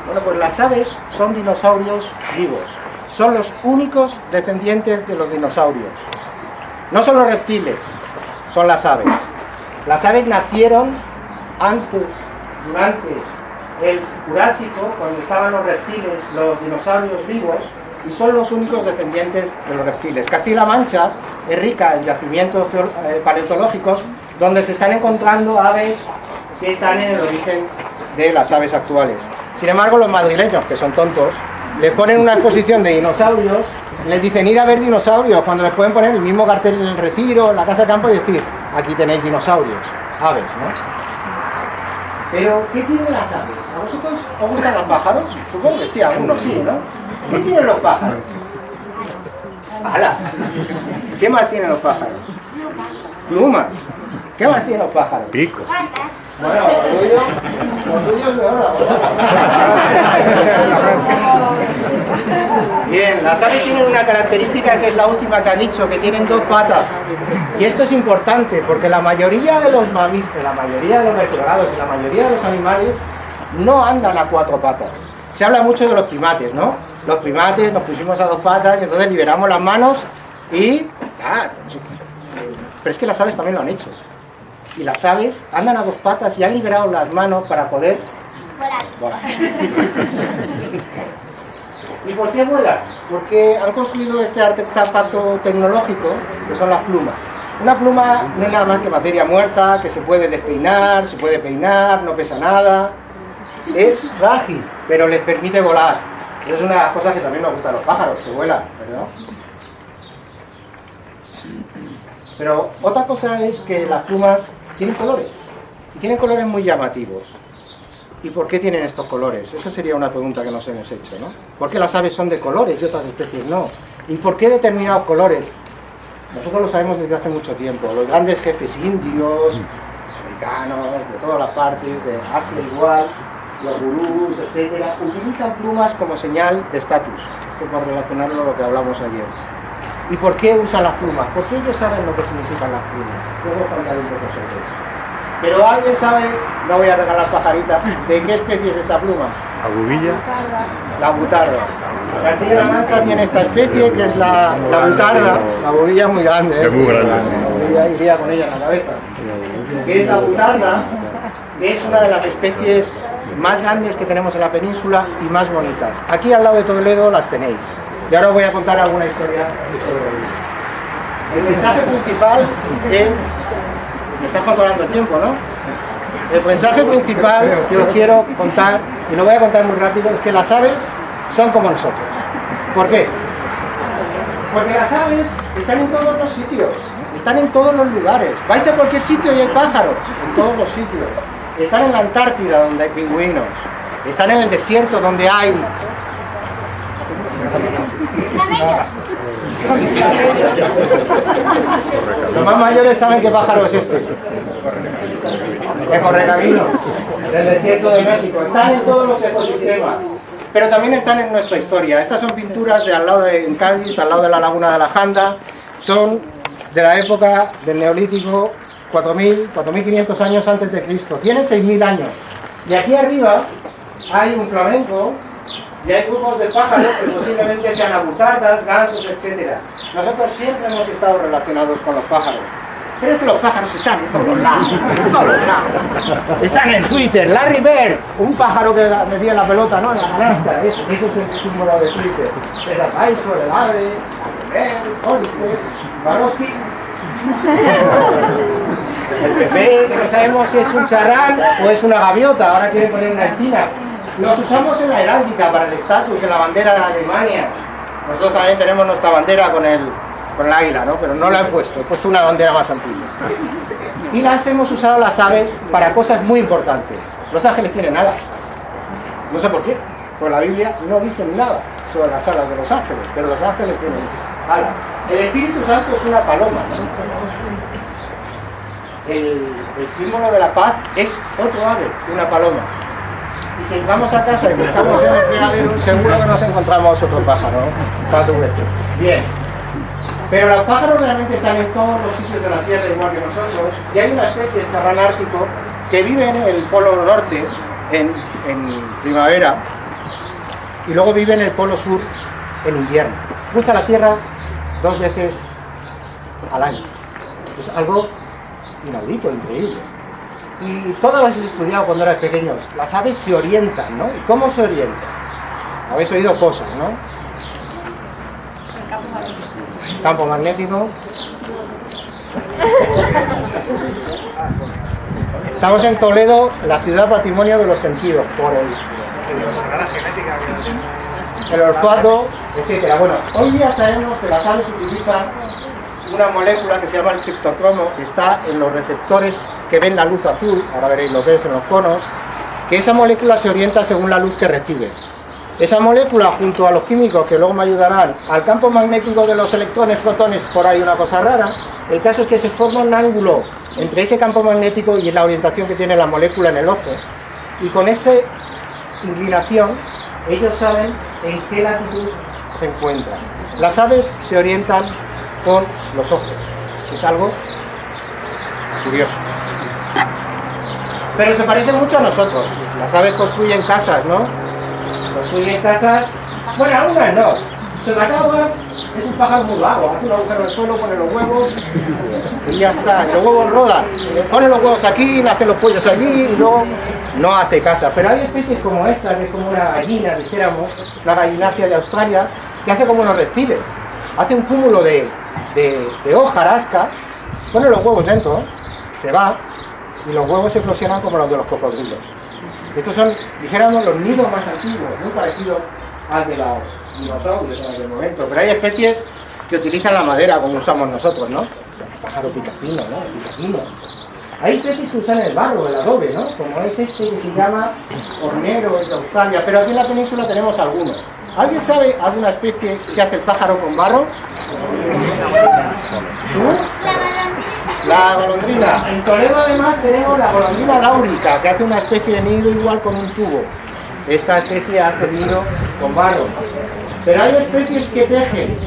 Bueno, pues las aves son dinosaurios vivos. Son los únicos descendientes de los dinosaurios. No son los reptiles, son las aves. Las aves nacieron antes, durante el Jurásico, cuando estaban los reptiles, los dinosaurios vivos, y son los únicos descendientes de los reptiles. Castilla-La Mancha es rica en yacimientos paleontológicos donde se están encontrando aves que están en el origen de las aves actuales. Sin embargo, los madrileños, que son tontos, le ponen una exposición de dinosaurios, les dicen ir a ver dinosaurios, cuando les pueden poner el mismo cartel en el Retiro, en la Casa de Campo, y decir, aquí tenéis dinosaurios, aves, ¿no? Pero, ¿qué tienen las aves? ¿A vosotros os gustan los pájaros? Supongo que sí, a algunos sí, ¿no? ¿Qué tienen los pájaros? Alas. ¿Qué más tienen los pájaros? Plumas. ¿Qué más tienen los pájaros? Pico. Bueno, lo tuyo es de verdad. Bien, las aves tienen una característica que es la última que ha dicho, que tienen dos patas. Y esto es importante porque la mayoría de los mamíferos, la mayoría de los vertebrados y la mayoría de los animales no andan a cuatro patas. Se habla mucho de los primates, ¿no? Los primates nos pusimos a dos patas y entonces liberamos las manos y... pero es que las aves también lo han hecho. Y las aves andan a dos patas y han liberado las manos para poder volar. ¿Y por qué vuelan? Porque han construido este artefacto tecnológico, que son las plumas. Una pluma no es nada más que materia muerta, que se puede despeinar, se puede peinar, no pesa nada. es frágil, pero les permite volar. Es una de las cosas que también nos gustan los pájaros, que vuelan, ¿verdad? Pero otra cosa es que las plumas tienen colores, y tienen colores muy llamativos. ¿Y por qué tienen estos colores? Esa sería una pregunta que nos hemos hecho, ¿no? ¿Por qué las aves son de colores y otras especies no? ¿Y por qué determinados colores? Nosotros lo sabemos desde hace mucho tiempo. Los grandes jefes indios, americanos, de todas las partes, de Asia igual, los gurús, etcétera, utilizan plumas como señal de estatus. Esto por relacionarlo a lo que hablamos ayer. ¿Y por qué usan las plumas? Porque ellos saben lo que significan las plumas. Luego os contaré un poco sobre eso. Pero alguien sabe, no voy a regalar pajarita, ¿de qué especie es esta pluma? La bubilla. La butarda. Castilla-La Mancha tiene esta especie que es la butarda. La bubilla es muy grande. Es muy grande. La bubilla iría con ella en la cabeza. Que es la butarda, que es una de las especies más grandes que tenemos en la península y más bonitas. Aquí al lado de Toledo las tenéis. Y ahora os voy a contar alguna historia sobre ello. El mensaje principal es... Me estás controlando el tiempo, ¿no? El mensaje principal que os quiero contar, y lo voy a contar muy rápido, es que las aves son como nosotros. ¿Por qué? Porque las aves están en todos los sitios, están en todos los lugares. Vais a cualquier sitio y hay pájaros, en todos los sitios. Están en la Antártida, donde hay pingüinos. Están en el desierto, donde hay... Los más mayores saben qué pájaro es este. El correcamino del desierto de México. Están en todos los ecosistemas, pero también están en nuestra historia. Estas son pinturas de al lado en Cádiz, al lado de la laguna de la Janda. Son de la época del Neolítico, 4.000, 4.500 años antes de Cristo. Tienen 6.000 años. Y aquí arriba hay un flamenco. Y hay grupos de pájaros que posiblemente sean abutardas, gansos, etc. Nosotros siempre hemos estado relacionados con los pájaros. Pero es que los pájaros están en todos lados, en todos lados. Están en Twitter. Larry Bird, un pájaro que metía la pelota, ¿no? En la canasta. Eso es el símbolo de Twitter. El Apaiso, el ave, el Olistes, Barowski. El Pepe, que no sabemos si es un charrán o es una gaviota. Ahora quieren poner una encina. Los usamos en la heráldica para el estatus, en la bandera de Alemania. Nosotros también tenemos nuestra bandera con el águila, ¿no? Pero no la he puesto una bandera más antigua. Y las hemos usado las aves para cosas muy importantes. Los ángeles tienen alas. No sé por qué, porque la Biblia no dice nada sobre las alas de los ángeles, pero los ángeles tienen alas. El Espíritu Santo es una paloma, ¿no? El símbolo de la paz es otro ave, una paloma. Y si vamos a casa y buscamos en el fregadero, seguro que nos encontramos otro pájaro, ¿no? Bien. Pero los pájaros realmente están en todos los sitios de la Tierra, igual que nosotros. Y hay una especie de charrán ártico que vive en el polo norte, en primavera, y luego vive en el polo sur en invierno. Cruza la Tierra 2 veces al año. Es algo inaudito, increíble. Y todos lo habéis estudiado cuando erais pequeños. Las aves se orientan, ¿no? ¿Y cómo se orientan? Habéis oído cosas, ¿no? Campo magnético. Estamos en Toledo, la ciudad patrimonio de los sentidos, por el olfato, etc. Bueno, hoy día sabemos que las aves utilizan una molécula que se llama el criptocromo, que está en los receptores que ven la luz azul, ahora veréis lo que es en los conos, que esa molécula se orienta según la luz que recibe. Esa molécula, junto a los químicos que luego me ayudarán, al campo magnético de los electrones, protones, por ahí una cosa rara, el caso es que se forma un ángulo entre ese campo magnético y la orientación que tiene la molécula en el ojo, y con esa inclinación ellos saben en qué latitud se encuentran. Las aves se orientan con los ojos, es algo curioso. Pero se parece mucho a nosotros. Las aves construyen casas, ¿no? Construyen casas, bueno, algunas no. Chotacabras es un pájaro muy vago, hace un agujero en el suelo, pone los huevos y ya está. Y los huevos rodan, pone los huevos aquí, nacen los pollos allí y luego no hace casa. Pero hay especies como esta, que es como una gallina, dijéramos, la gallinácea de Australia, que hace como los reptiles. Hace un cúmulo de hojarasca, pone los huevos dentro, se va y los huevos se eclosionan como los de los cocodrilos. Estos son, dijéramos, los nidos más antiguos, muy parecidos al de los dinosaurios en aquel momento. Pero hay especies que utilizan la madera como usamos nosotros, ¿no? El pájaro picapino, ¿no? El picapino. Hay especies que usan el barro, el adobe, ¿no? Como es este que se llama hornero, es de Australia, pero aquí en la península tenemos algunos. ¿Alguien sabe alguna especie que hace el pájaro con barro? ¿Tú? La golondrina. En Toledo además tenemos la golondrina dáurica, que hace una especie de nido igual con un tubo. Esta especie hace nido con barro. Pero hay especies que tejen.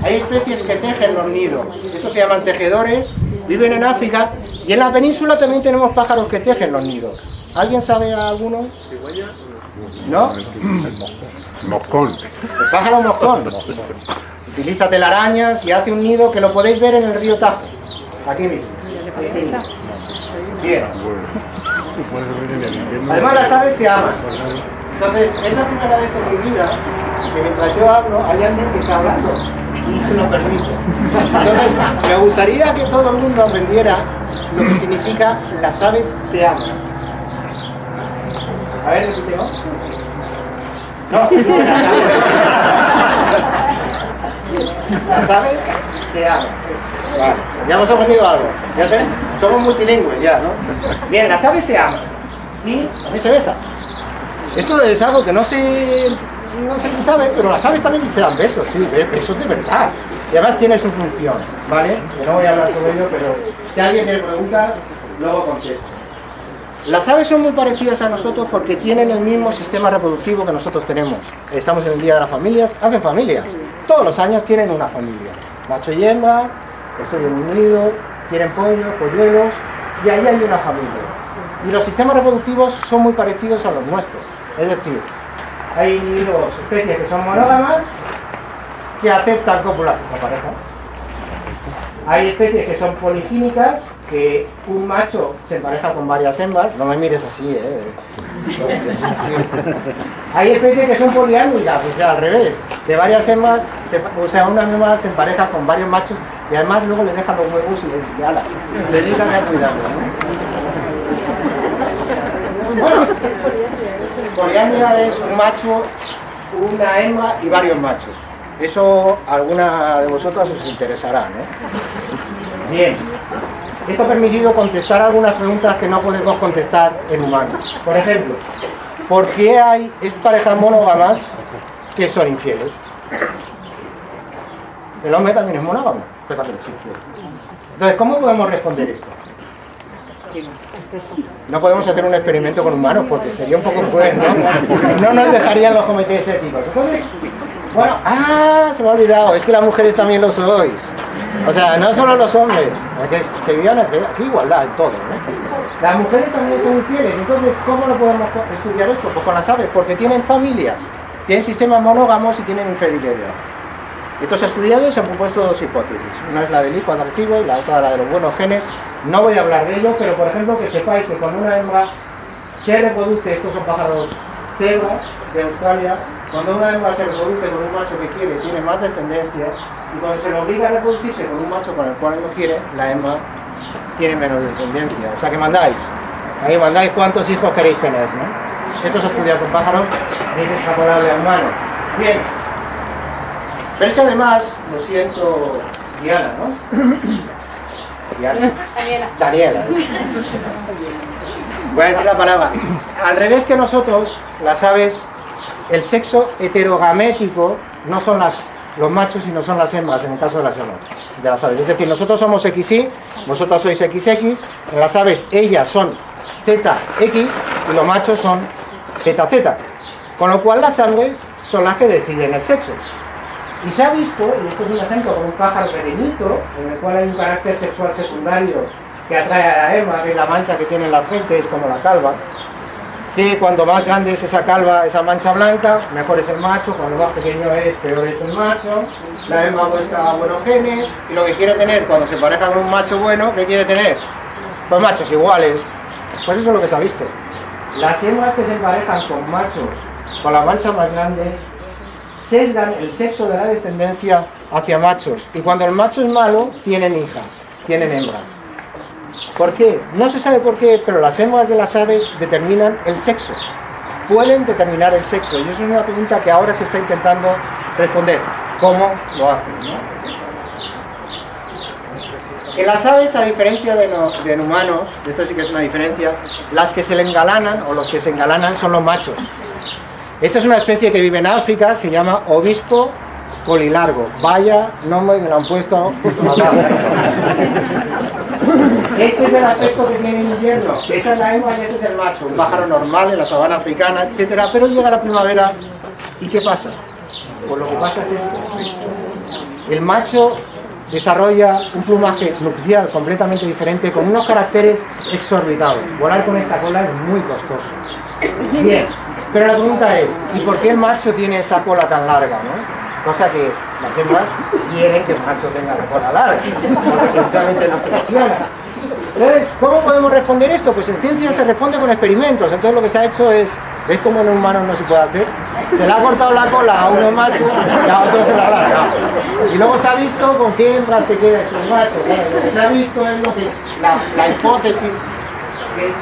Hay especies que tejen los nidos. Estos se llaman tejedores, viven en África y en la península también tenemos pájaros que tejen los nidos. ¿Alguien sabe alguno? ¿No? Moscón. El pájaro moscón. Utiliza telarañas y hace un nido que lo podéis ver en el río Tajo. Aquí mismo. Bien. Además las aves se aman. Entonces, es la primera vez en mi vida que mientras yo hablo hay alguien que está hablando y se lo permito. Entonces, me gustaría que todo el mundo aprendiera lo que significa las aves se aman. A ver, repítelo. No, las aves se aman. Vale, ya hemos aprendido algo. Ya sé, somos multilingües ya, ¿no? Bien, las aves se aman y también se besan. Esto es algo que no sé si sabe, pero las aves también se dan besos, sí, besos de verdad. Y además tiene su función, ¿vale? Que no voy a hablar sobre ello, pero si alguien tiene preguntas, luego contesto. Las aves son muy parecidas a nosotros porque tienen el mismo sistema reproductivo que nosotros tenemos. Estamos en el Día de las Familias, hacen familias. Todos los años tienen una familia. Macho y hembra, construyen un nido, tienen polluelos, y ahí hay una familia. Y los sistemas reproductivos son muy parecidos a los nuestros. Es decir, hay dos especies que son monógamas, que aceptan cópulas en la pareja. Hay especies que son poligínicas, que un macho se empareja con varias hembras. No me mires así, Hay especies que son poliámidas, o sea, al revés. De varias hembras, una hembra se empareja con varios machos y además luego le dejan los huevos y le dedican a cuidarlo, ¿no? Bueno, poligamia es un macho, una hembra y varios machos. Eso a alguna de vosotras os interesará, ¿no? Bien. Esto ha permitido contestar algunas preguntas que no podemos contestar en humanos. Por ejemplo, ¿por qué hay parejas monógamas que son infieles? El hombre también es monógamo, pero también es infiel. Entonces, ¿cómo podemos responder esto? No podemos hacer un experimento con humanos porque sería un poco cruel, ¿no? No nos dejarían los comités éticos. Entonces, bueno, se me ha olvidado, es que las mujeres también lo sois. O sea, no solo los hombres, que se vivían aquí igualdad en todo, ¿no? Las mujeres también son infieles. Entonces, ¿cómo lo podemos estudiar esto? Pues con las aves, porque tienen familias, tienen sistemas monógamos y tienen infidelidad. Esto se ha estudiado y se han propuesto dos hipótesis. Una es la del hijo atractivo y la otra la de los buenos genes. No voy a hablar de ello, pero por ejemplo que sepáis que cuando una hembra se reproduce, estos son pájaros cebra de Australia, cuando una hembra se reproduce con un macho que quiere, tiene más descendencia, y cuando se le obliga a reproducirse con un macho con el cual no quiere, la hembra tiene menos descendencia. O sea que mandáis, ahí mandáis cuántos hijos queréis tener, ¿no? Esto se ha estudiado con pájaros, es extrapolable a humano. Bien, pero es que además, lo siento, Diana, ¿no? Diana. Daniela. Voy a decir la palabra. Al revés que nosotros, las aves, el sexo heterogamético no son los machos, sino son las hembras, en el caso de las hembras, de las aves. Es decir, nosotros somos XY, vosotras sois XX, en las aves ellas son ZX y los machos son ZZ. Con lo cual las hembras son las que deciden el sexo. Y se ha visto, y esto es un ejemplo con un pájaro pequeñito, en el cual hay un carácter sexual secundario que atrae a la hembra, que es la mancha que tiene en la frente, es como la calva, que cuando más grande es esa calva, esa mancha blanca, mejor es el macho, cuando más pequeño es, peor es el macho, la hembra busca buenos genes, y lo que quiere tener cuando se pareja con un macho bueno, ¿qué quiere tener? Pues machos iguales. Pues eso es lo que se ha visto. Las hembras que se emparejan con machos con la mancha más grande sesgan el sexo de la descendencia hacia machos, y cuando el macho es malo, tienen hijas, tienen hembras. ¿Por qué? No se sabe por qué, pero las hembras de las aves determinan el sexo. Pueden determinar el sexo, y eso es una pregunta que ahora se está intentando responder. ¿Cómo lo hacen, ¿no? En las aves, a diferencia de en humanos, esto sí que es una diferencia, las que se le engalanan, o los que se engalanan, son los machos. Esta es una especie que vive en África, se llama obispo colilargo. Vaya nombre que le han puesto. Este es el aspecto que tiene en invierno. Esta es la hembra y este es el macho. Un pájaro normal en la sabana africana, etc. Pero llega la primavera y ¿qué pasa? Pues lo que pasa es esto. El macho desarrolla un plumaje nupcial completamente diferente con unos caracteres exorbitados. Volar con esta cola es muy costoso. Bien, pero la pregunta es, ¿y por qué el macho tiene esa cola tan larga, ¿no? Cosa que las hembras quieren que el macho tenga la cola larga, porque precisamente no funciona. Entonces, ¿cómo podemos responder esto? Pues en ciencia se responde con experimentos. Entonces lo que se ha hecho es, ¿ves cómo en humanos no se puede hacer? Se le ha cortado la cola a uno macho y a otro se la ha alargado. Y luego se ha visto con qué hembra se queda ese macho. Bueno, lo que se ha visto es lo que la hipótesis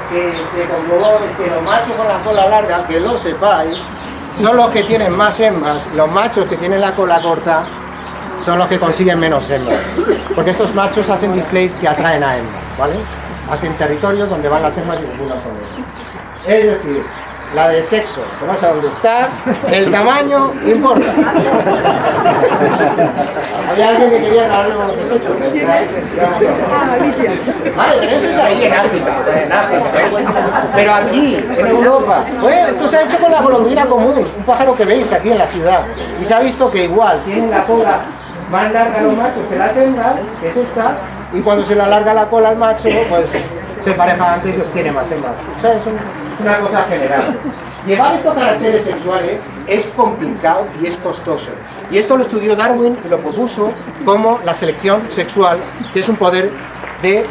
que se comprobó es que los machos con la cola larga, que lo sepáis, son los que tienen más hembras. Los machos que tienen la cola corta son los que consiguen menos hembras. Porque estos machos hacen displays que atraen a hembras, ¿vale? Hacen territorios donde van las hembras y copulan con ellos. Es decir, la de sexo, que no sé dónde está, el tamaño importa. Había alguien que quería hablar de los de sexo. Vale, pero eso es ahí en África. Pero aquí, en Europa, pues esto se ha hecho con la golondrina común, un pájaro que veis aquí en la ciudad. Y se ha visto que igual tienen la cola más larga los machos que las hembras, que eso está, y cuando se le alarga la cola al macho, pues se empareja antes y obtiene más hembras. O sea, es una cosa general. Llevar estos caracteres sexuales es complicado y es costoso. Y esto lo estudió Darwin y lo propuso como la selección sexual, que es un poder de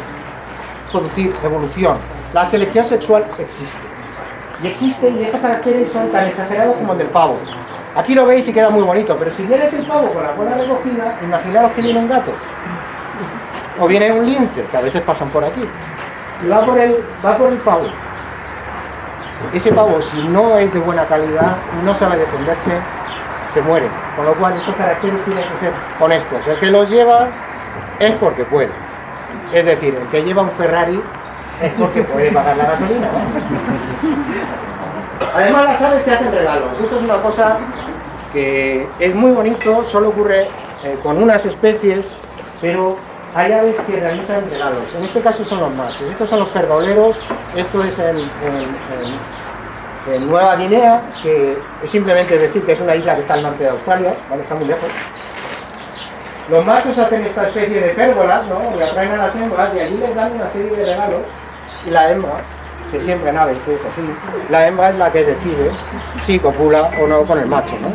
producir evolución. La selección sexual existe. Y existe, y estos caracteres son tan exagerados como el del pavo. Aquí lo veis y queda muy bonito, pero si vienes el pavo con la cola recogida, imaginaos que viene un gato. O viene un lince, que a veces pasan por aquí. Y va por el pavo. Ese pavo, si no es de buena calidad, no sabe defenderse, se muere. Con lo cual, estos caracteres tienen que ser honestos. El que los lleva es porque puede. Es decir, el que lleva un Ferrari es porque puede pagar la gasolina, ¿no? Además, las aves se hacen regalos. Esto es una cosa que es muy bonito, solo ocurre con unas especies, pero hay aves que realizan regalos. En este caso son los machos. Estos son los pergoleros. Esto es en Nueva Guinea, que es simplemente decir que es una isla que está al norte de Australia, ¿vale? Está muy lejos. Los machos hacen esta especie de pérgolas, ¿no? Y atraen a las hembras y allí les dan una serie de regalos. Y la hembra, que siempre en aves es así, la hembra es la que decide si copula o no con el macho, ¿no?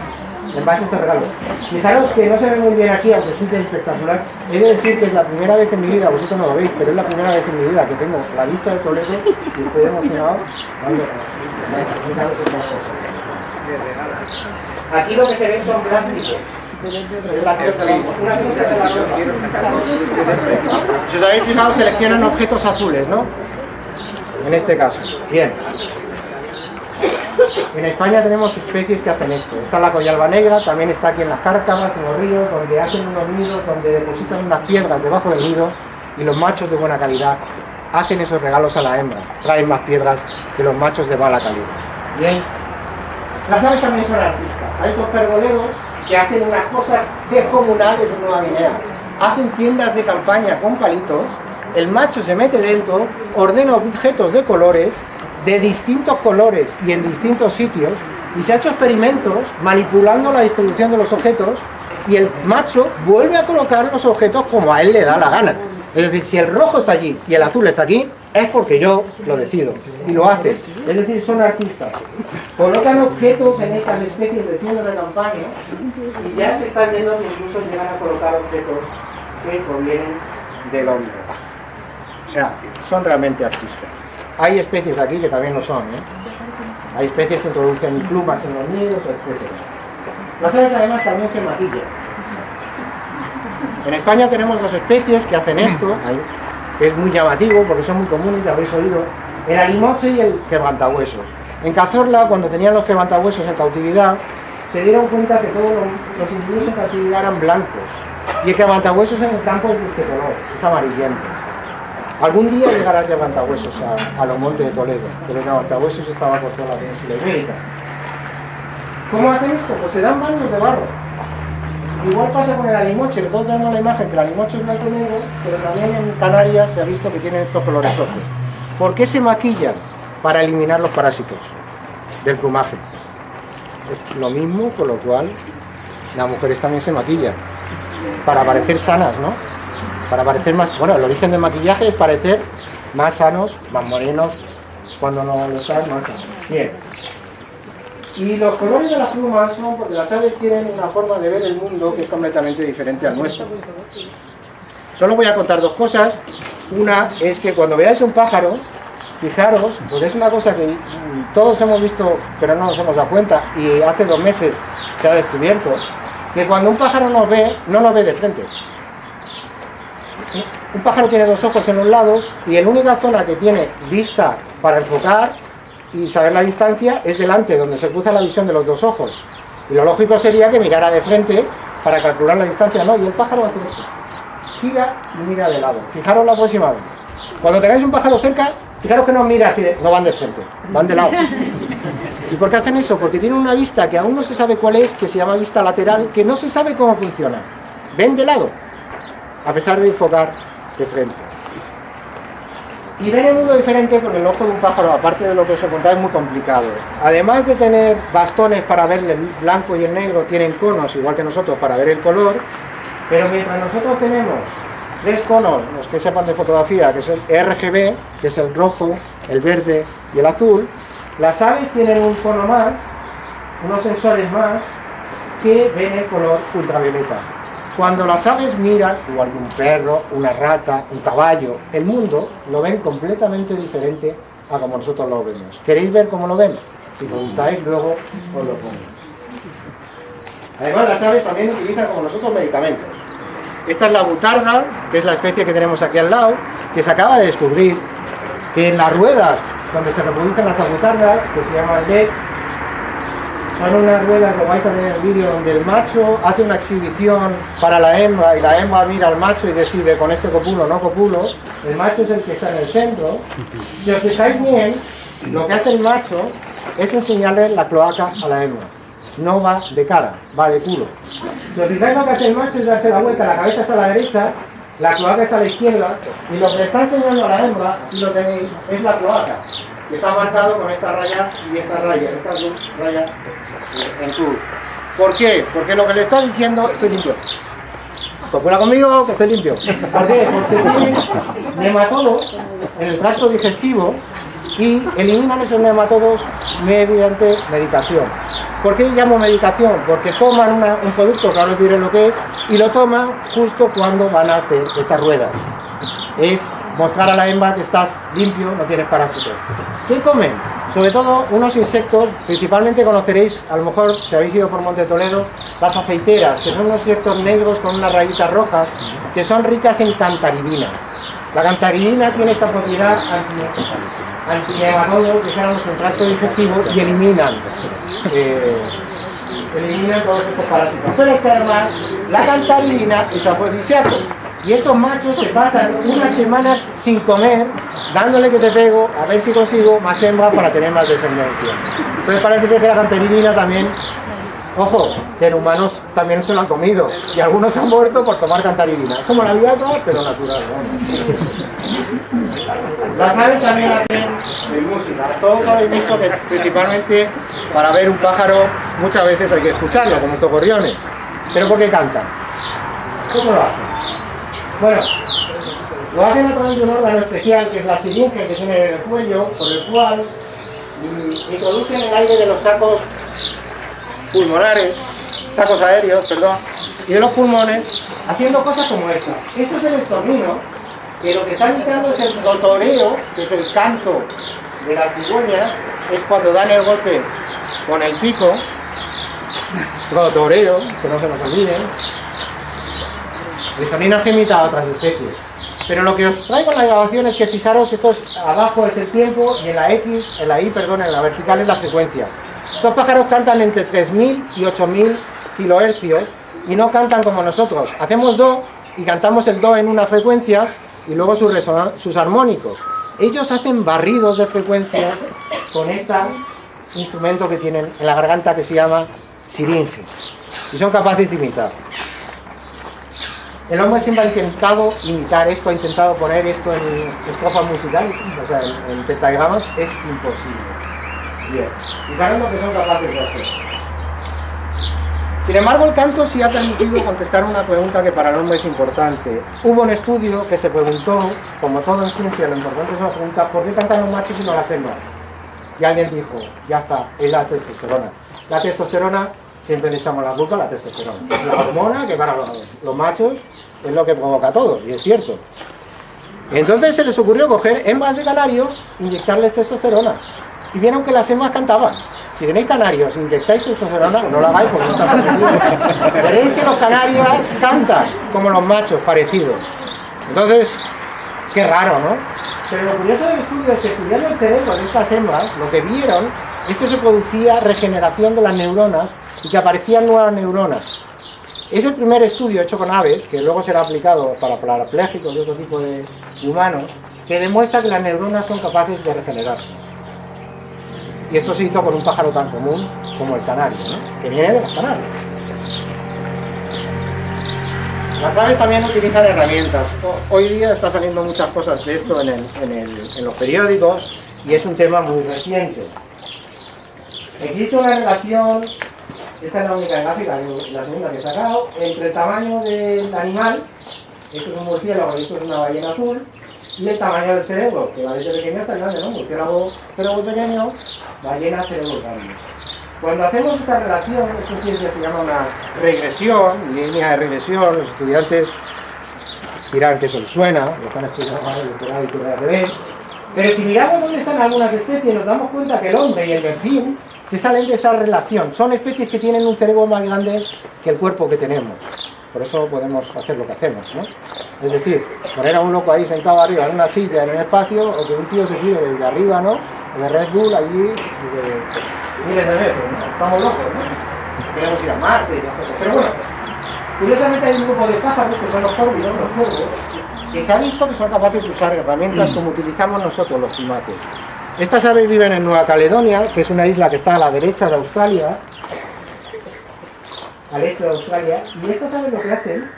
En base a estos regalos. Fijaros que no se ve muy bien aquí, aunque sí que es espectacular. He de decir que es la primera vez en mi vida, vosotros no lo veis, pero es la primera vez en mi vida que tengo la vista de Toledo y estoy emocionado. Fijaros estas cosas. Aquí lo que se ven son plásticos. Si os habéis fijado, seleccionan objetos azules, ¿no? En este caso. Bien. En España tenemos especies que hacen esto. Está la coyalba negra, también está aquí en las cárcavas, en los ríos, donde hacen unos nidos, donde depositan unas piedras debajo del nido y los machos de buena calidad hacen esos regalos a la hembra. Traen más piedras que los machos de mala calidad. Bien. Las aves también son artistas. Hay dos pergoleros que hacen unas cosas descomunales en Nueva Guinea. Hacen tiendas de campaña con palitos, el macho se mete dentro, ordena objetos de colores, de distintos colores y en distintos sitios, y se ha hecho experimentos manipulando la distribución de los objetos y el macho vuelve a colocar los objetos como a él le da la gana. Es decir, si el rojo está allí y el azul está aquí, es porque yo lo decido y lo hacen. Es decir, son artistas. Colocan objetos en estas especies de tiendas de campaña y ya se están viendo que incluso llegan a colocar objetos que provienen del hombre. O sea, son realmente artistas. Hay especies aquí que también lo son, ¿eh? Hay especies que introducen plumas en los nidos, etc. Las aves además también se maquillan. En España tenemos dos especies que hacen esto. que es muy llamativo porque son muy comunes, ya habréis oído, el alimoche y el quebrantahuesos. En Cazorla, cuando tenían los quebrantahuesos en cautividad, se dieron cuenta que todos los individuos en cautividad eran blancos y el quebrantahuesos en el campo es de este color, es amarillento. Algún día llegará el quebrantahuesos a los montes de Toledo, pero el quebrantahuesos estaba por toda la península ibérica. ¿Cómo hacen esto? Pues se dan baños de barro. Igual pasa con el alimoche, que todos tenemos la imagen que el alimoche es blanco y negro, pero también en Canarias se ha visto que tienen estos colores ojos. ¿Por qué se maquillan? Para eliminar los parásitos del plumaje. Es lo mismo, con lo cual las mujeres también se maquillan, para parecer sanas, ¿no? Para parecer más... Bueno, el origen del maquillaje es parecer más sanos, más morenos, cuando no lo estás, más sanos. Bien. Y los colores de las plumas son porque las aves tienen una forma de ver el mundo que es completamente diferente al nuestro. Solo voy a contar dos cosas. Una es que cuando veáis un pájaro, fijaros, porque es una cosa que todos hemos visto pero no nos hemos dado cuenta, y hace 2 meses se ha descubierto, que cuando un pájaro nos ve, no nos ve de frente. Un pájaro tiene 2 ojos en los lados y la única zona que tiene vista para enfocar y saber la distancia es delante, donde se cruza la visión de los 2 ojos. Y lo lógico sería que mirara de frente para calcular la distancia, no, y el pájaro hace esto. Gira y mira de lado. Fijaros la próxima vez. Cuando tengáis un pájaro cerca, fijaros que no mira así, no van de frente, van de lado. ¿Y por qué hacen eso? Porque tienen una vista que aún no se sabe cuál es, que se llama vista lateral, que no se sabe cómo funciona. Ven de lado, a pesar de enfocar de frente. Y ven el mundo diferente porque el ojo de un pájaro, aparte de lo que os he contado, es muy complicado. Además de tener bastones para ver el blanco y el negro, tienen conos, igual que nosotros, para ver el color, pero mientras nosotros tenemos 3 conos, los que sepan de fotografía, que es el RGB, que es el rojo, el verde y el azul, las aves tienen un cono más, unos sensores más, que ven el color ultravioleta. Cuando las aves miran, igual que un perro, una rata, un caballo, el mundo lo ven completamente diferente a como nosotros lo vemos. ¿Queréis ver cómo lo ven? Si preguntáis, luego os lo pongo. Además, las aves también utilizan como nosotros medicamentos. Esta es la butarda, que es la especie que tenemos aquí al lado, que se acaba de descubrir que en las ruedas donde se reproducen las abutardas, que se llaman LEX, son unas ruedas, lo vais a ver en el vídeo, donde el macho hace una exhibición para la hembra y la hembra mira al macho y decide con este copulo o no copulo. El macho es el que está en el centro. Si os fijáis bien, lo que hace el macho es enseñarle la cloaca a la hembra. No va de cara, va de culo. Si os fijáis, lo que hace el macho es darse la vuelta, la cabeza está a la derecha, la cloaca está a la izquierda, y lo que le está enseñando a la hembra, y lo tenéis, es la cloaca, que está marcado con esta raya y esta raya en cruz. ¿Por qué? Porque lo que le está diciendo, estoy limpio. Copula conmigo, que estoy limpio. ¿Por qué? Porque tienen nematodos en el tracto digestivo y eliminan esos nematodos mediante medicación. ¿Por qué llamo medicación? Porque toman un producto, que ahora os diré lo que es, y lo toman justo cuando van a hacer estas ruedas. Es mostrar a la hembra que estás limpio, no tienes parásitos. ¿Qué comen? Sobre todo unos insectos, principalmente conoceréis, a lo mejor si habéis ido por Monte Toledo, las aceiteras, que son unos insectos negros con unas rayitas rojas, que son ricas en cantaridina. La cantaridina tiene esta propiedad antinematodo, que generan un tracto digestivo y eliminan todos estos parásitos. Pero es que además la cantaridina es afrodisíaco. Y estos machos se pasan unas semanas sin comer, dándole que te pego, a ver si consigo más hembra para tener más descendencia. Entonces parece ser que la cantaridina también, ojo, que en humanos también se lo han comido. Y algunos han muerto por tomar cantaridina. Es como la viagra, pero natural, ¿no? Las aves también hacen música. Todos habéis visto que principalmente para ver un pájaro muchas veces hay que escucharlo, como estos gorriones. ¿Pero por qué cantan? ¿Cómo lo hacen? Bueno, lo hacen a través de un órgano especial que es la siringe que tiene en el cuello, por el cual introducen el aire de los sacos pulmonares, sacos aéreos, perdón, y de los pulmones, haciendo cosas como esta. Esto es el estornino, que lo que está imitando es el rotoreo, que es el canto de las cigüeñas, es cuando dan el golpe con el pico, rotoreo, que no se nos olviden. El sonido que imita a otras especies. Pero lo que os traigo en la grabación es que fijaros, esto es, abajo es el tiempo y en la en la vertical es la frecuencia. Estos pájaros cantan entre 3000 y 8000 kilohercios y no cantan como nosotros. Hacemos do y cantamos el do en una frecuencia y luego sus armónicos. Ellos hacen barridos de frecuencia con este instrumento que tienen en la garganta que se llama siringe y son capaces de imitar. El hombre siempre ha intentado imitar esto, ha intentado poner esto en estrofas musicales, o sea, en pentagramas, es imposible. Bien, fijaros lo que son capaces de hacer. Sin embargo, el canto sí ha permitido contestar una pregunta que para el hombre es importante. Hubo un estudio que se preguntó, como todo en ciencia, lo importante es una pregunta, ¿por qué cantan los machos y no las hembras? Y alguien dijo, ya está, es la testosterona. La testosterona, siempre le echamos la culpa a la testosterona. Es la hormona que para los machos es lo que provoca todo, y es cierto. Entonces se les ocurrió coger hembras de canarios e inyectarles testosterona. Y vieron que las hembras cantaban. Si tenéis canarios e inyectáis testosterona, no lo hagáis porque no está permitido. Veréis que los canarios cantan como los machos, parecidos. Entonces, qué raro, ¿no? Pero lo curioso del estudio es que estudiando el cerebro de estas hembras, lo que vieron es que se producía regeneración de las neuronas y que aparecían nuevas neuronas. Es el primer estudio hecho con aves, que luego será aplicado para parapléjicos y otro tipo de humanos, que demuestra que las neuronas son capaces de regenerarse. Y esto se hizo con un pájaro tan común como el canario, ¿no? Que viene de los canarios. Las aves también utilizan herramientas. Hoy día está saliendo muchas cosas de esto en los periódicos y es un tema muy reciente. Existe una relación, esta es la única gráfica, la segunda que he sacado, entre el tamaño del animal, esto es un murciélago y esto es una ballena azul, y el tamaño del cerebro, que va desde pequeño hasta grande, ¿no? Murciélago, cerebro pequeño, ballena, cerebro grande. Cuando hacemos esta relación, esto en ciencia se llama una regresión, línea de regresión, los estudiantes dirán que eso les suena, lo están estudiando más doctorado y tuve de ver. Pero si miramos dónde están algunas especies, nos damos cuenta que el hombre y el delfín se salen de esa relación. Son especies que tienen un cerebro más grande que el cuerpo que tenemos. Por eso podemos hacer lo que hacemos, ¿no? Es decir, poner a un loco ahí sentado arriba en una silla en el espacio, o que un tío se tire desde arriba, ¿no? En el Red Bull allí, miles de veces, ¿no? Estamos locos, ¿no? Queremos ir a Marte y las cosas. Pero bueno, curiosamente hay un grupo de pájaros que son los corvis, son los cuervos, que se ha visto que son capaces de usar herramientas como utilizamos nosotros los primates. Estas aves viven en Nueva Caledonia, que es una isla que está a la derecha de Australia, al este de Australia, y estas aves lo que hacen,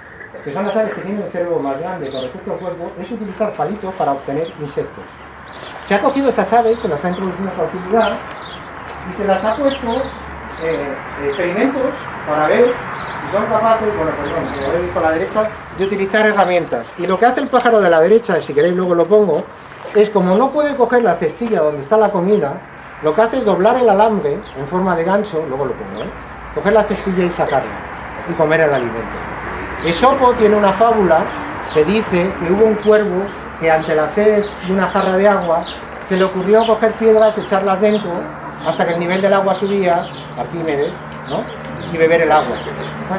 que son las aves que tienen el cerebro más grande con respecto al cuerpo, es utilizar palitos para obtener insectos. Se ha cogido estas aves, se las ha introducido en cautividad y se las ha puesto experimentos para ver si son capaces, bueno, perdón, como habéis visto a la derecha, de utilizar herramientas. Y lo que hace el pájaro de la derecha, si queréis luego lo pongo, es como no puede coger la cestilla donde está la comida, lo que hace es doblar el alambre en forma de gancho, luego lo pongo, coger la cestilla y sacarla y comer el alimento. Esopo tiene una fábula que dice que hubo un cuervo que ante la sed de una jarra de agua se le ocurrió coger piedras, echarlas dentro hasta que el nivel del agua subía, Arquímedes, ¿no? Y beber el agua.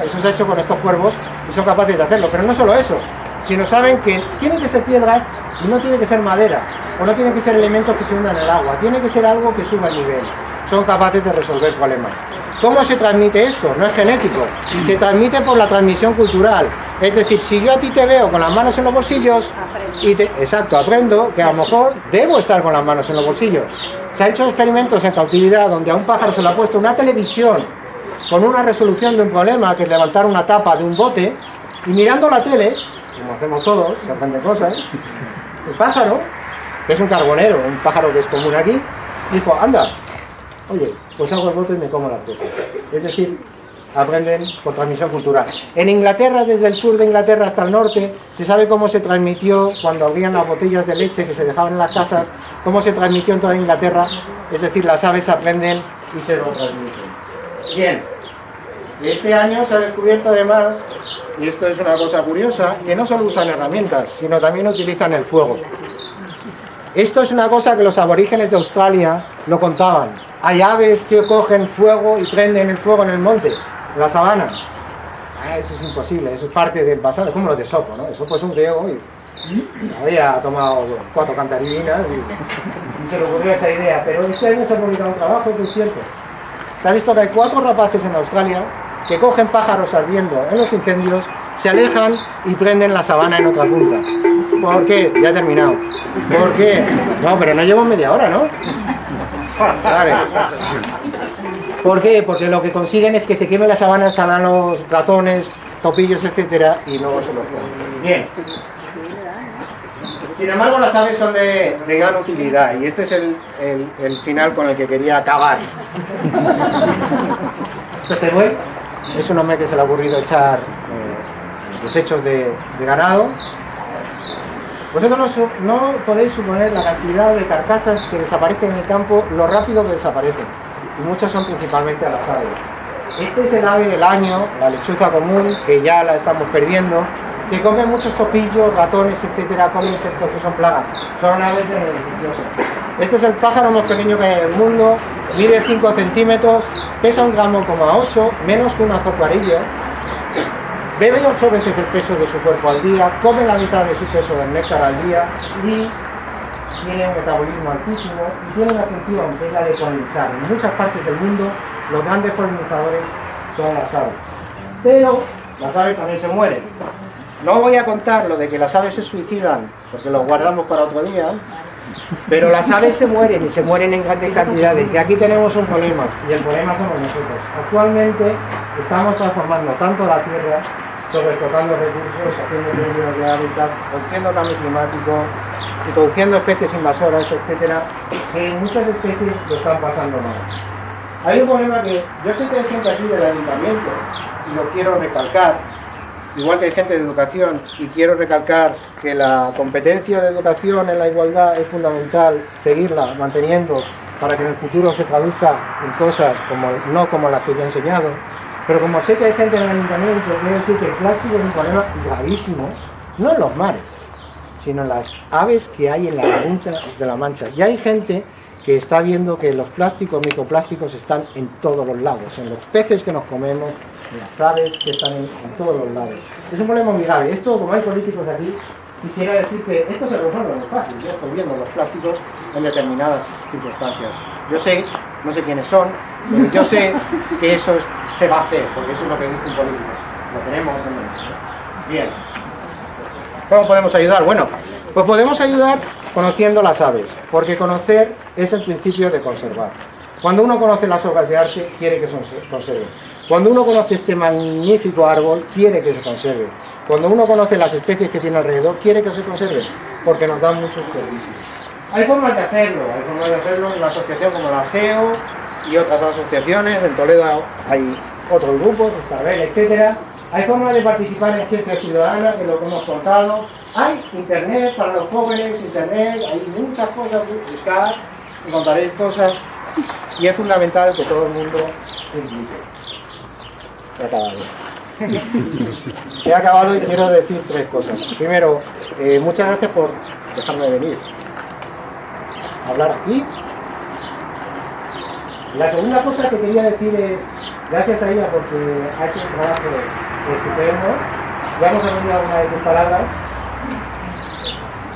Eso se ha hecho con estos cuervos y son capaces de hacerlo, pero no solo eso, sino saben que tienen que ser piedras y no tiene que ser madera, o no tienen que ser elementos que se hundan en el agua, tiene que ser algo que suba el nivel. Son capaces de resolver problemas. ¿Cómo se transmite esto? No es genético, se transmite por la transmisión cultural. Es decir, si yo a ti te veo con las manos en los bolsillos, exacto, aprendo que a lo mejor debo estar con las manos en los bolsillos. Se han hecho experimentos en cautividad donde a un pájaro se le ha puesto una televisión con una resolución de un problema, que es levantar una tapa de un bote, y mirando la tele, como hacemos todos, se aprenden cosas, el pájaro, que es un carbonero, un pájaro que es común aquí, dijo, anda, oye, pues hago el bote y me como las cosas. Es decir, aprenden por transmisión cultural. En Inglaterra, desde el sur de Inglaterra hasta el norte, se sabe cómo se transmitió cuando abrían las botellas de leche que se dejaban en las casas, cómo se transmitió en toda Inglaterra, es decir, las aves aprenden y se lo transmiten. Bien, este año se ha descubierto además, y esto es una cosa curiosa, que no solo usan herramientas, sino también utilizan el fuego. Esto es una cosa que los aborígenes de Australia lo contaban. Hay aves que cogen fuego y prenden el fuego en el monte, en la sabana. Eso es imposible, eso es parte del pasado, es como los de Esopo, ¿no? Esopo es un griego y Había tomado 4 cantarinas y se le ocurrió esa idea, pero este año se ha publicado un trabajo que es cierto. Se ha visto que hay 4 rapaces en Australia que cogen pájaros ardiendo en los incendios, se alejan y prenden la sabana en otra punta. ¿Por qué? Ya he terminado. ¿Por qué? No, pero no llevo media hora, ¿no? Vale. ¿Por qué? Porque lo que consiguen es que se queme la sabana, salgan los ratones, topillos, etcétera, y luego se los comen. Bien. Sin embargo, las aves son de gran utilidad y este es el final con el que quería acabar. Este teruel es un hombre que se le ha ocurrido echar desechos de ganado. Vosotros no podéis suponer la cantidad de carcasas que desaparecen en el campo, lo rápido que desaparecen, y muchas son principalmente a las aves. Este es el ave del año, la lechuza común, que ya la estamos perdiendo, que come muchos topillos, ratones, etcétera, come insectos que son plagas. Son aves beneficiosas. Este es el pájaro más pequeño que hay en el mundo, mide 5 centímetros, pesa 1,8 gramos, menos que un azocarillo, bebe 8 veces el peso de su cuerpo al día, come la mitad de su peso de néctar al día y tiene un metabolismo altísimo y tiene una función que es la de polinizar. En muchas partes del mundo los grandes polinizadores son las aves. Pero las aves también se mueren. No voy a contar lo de que las aves se suicidan, porque lo guardamos para otro día, pero las aves se mueren y se mueren en grandes cantidades. Y aquí tenemos un problema, y el problema somos nosotros. Actualmente estamos transformando tanto la tierra, sobreexplotando recursos, haciendo pérdidas de hábitat, produciendo cambio climático, introduciendo especies invasoras, etcétera, que muchas especies lo están pasando mal. Hay un problema que yo sé que hay gente aquí del ayuntamiento, y lo quiero recalcar, igual que hay gente de educación, y quiero recalcar que la competencia de educación en la igualdad es fundamental seguirla, manteniendo, para que en el futuro se traduzca en cosas no como las que yo he enseñado. Pero como sé que hay gente en el ayuntamiento, quiero decir que el plástico es un problema gravísimo, no en los mares, sino en las aves que hay en la Laguna de la Mancha. Y hay gente que está viendo que los plásticos, microplásticos, están en todos los lados, en los peces que nos comemos, en las aves que están en todos los lados. Es un problema muy grave. Esto, como hay políticos aquí, quisiera decir que esto se resuelve muy fácil. Yo estoy viendo los plásticos en determinadas circunstancias. Yo sé, no sé quiénes son, pero yo sé que eso se va a hacer, porque eso es lo que dice un político. Lo tenemos en mente. Bien. ¿Cómo podemos ayudar? Bueno, pues podemos ayudar conociendo las aves, porque conocer es el principio de conservar. Cuando uno conoce las obras de arte, quiere que se conserven. Cuando uno conoce este magnífico árbol, quiere que se conserve. Cuando uno conoce las especies que tiene alrededor, quiere que se conserven, porque nos dan muchos servicios. Hay formas de hacerlo en una asociación como la SEO y otras asociaciones. En Toledo hay otros grupos, Escarvel, etcétera. Hay formas de participar en ciencia ciudadana, que es lo que hemos contado. Hay internet para los jóvenes, hay muchas cosas que buscar, encontraréis cosas, y es fundamental que todo el mundo se implique. He acabado. He acabado y quiero decir 3 cosas. Primero, muchas gracias por dejarme venir a hablar aquí. La segunda cosa que quería decir es gracias a ella porque ha hecho un trabajo estupendo. Ya hemos aprendido alguna de tus palabras.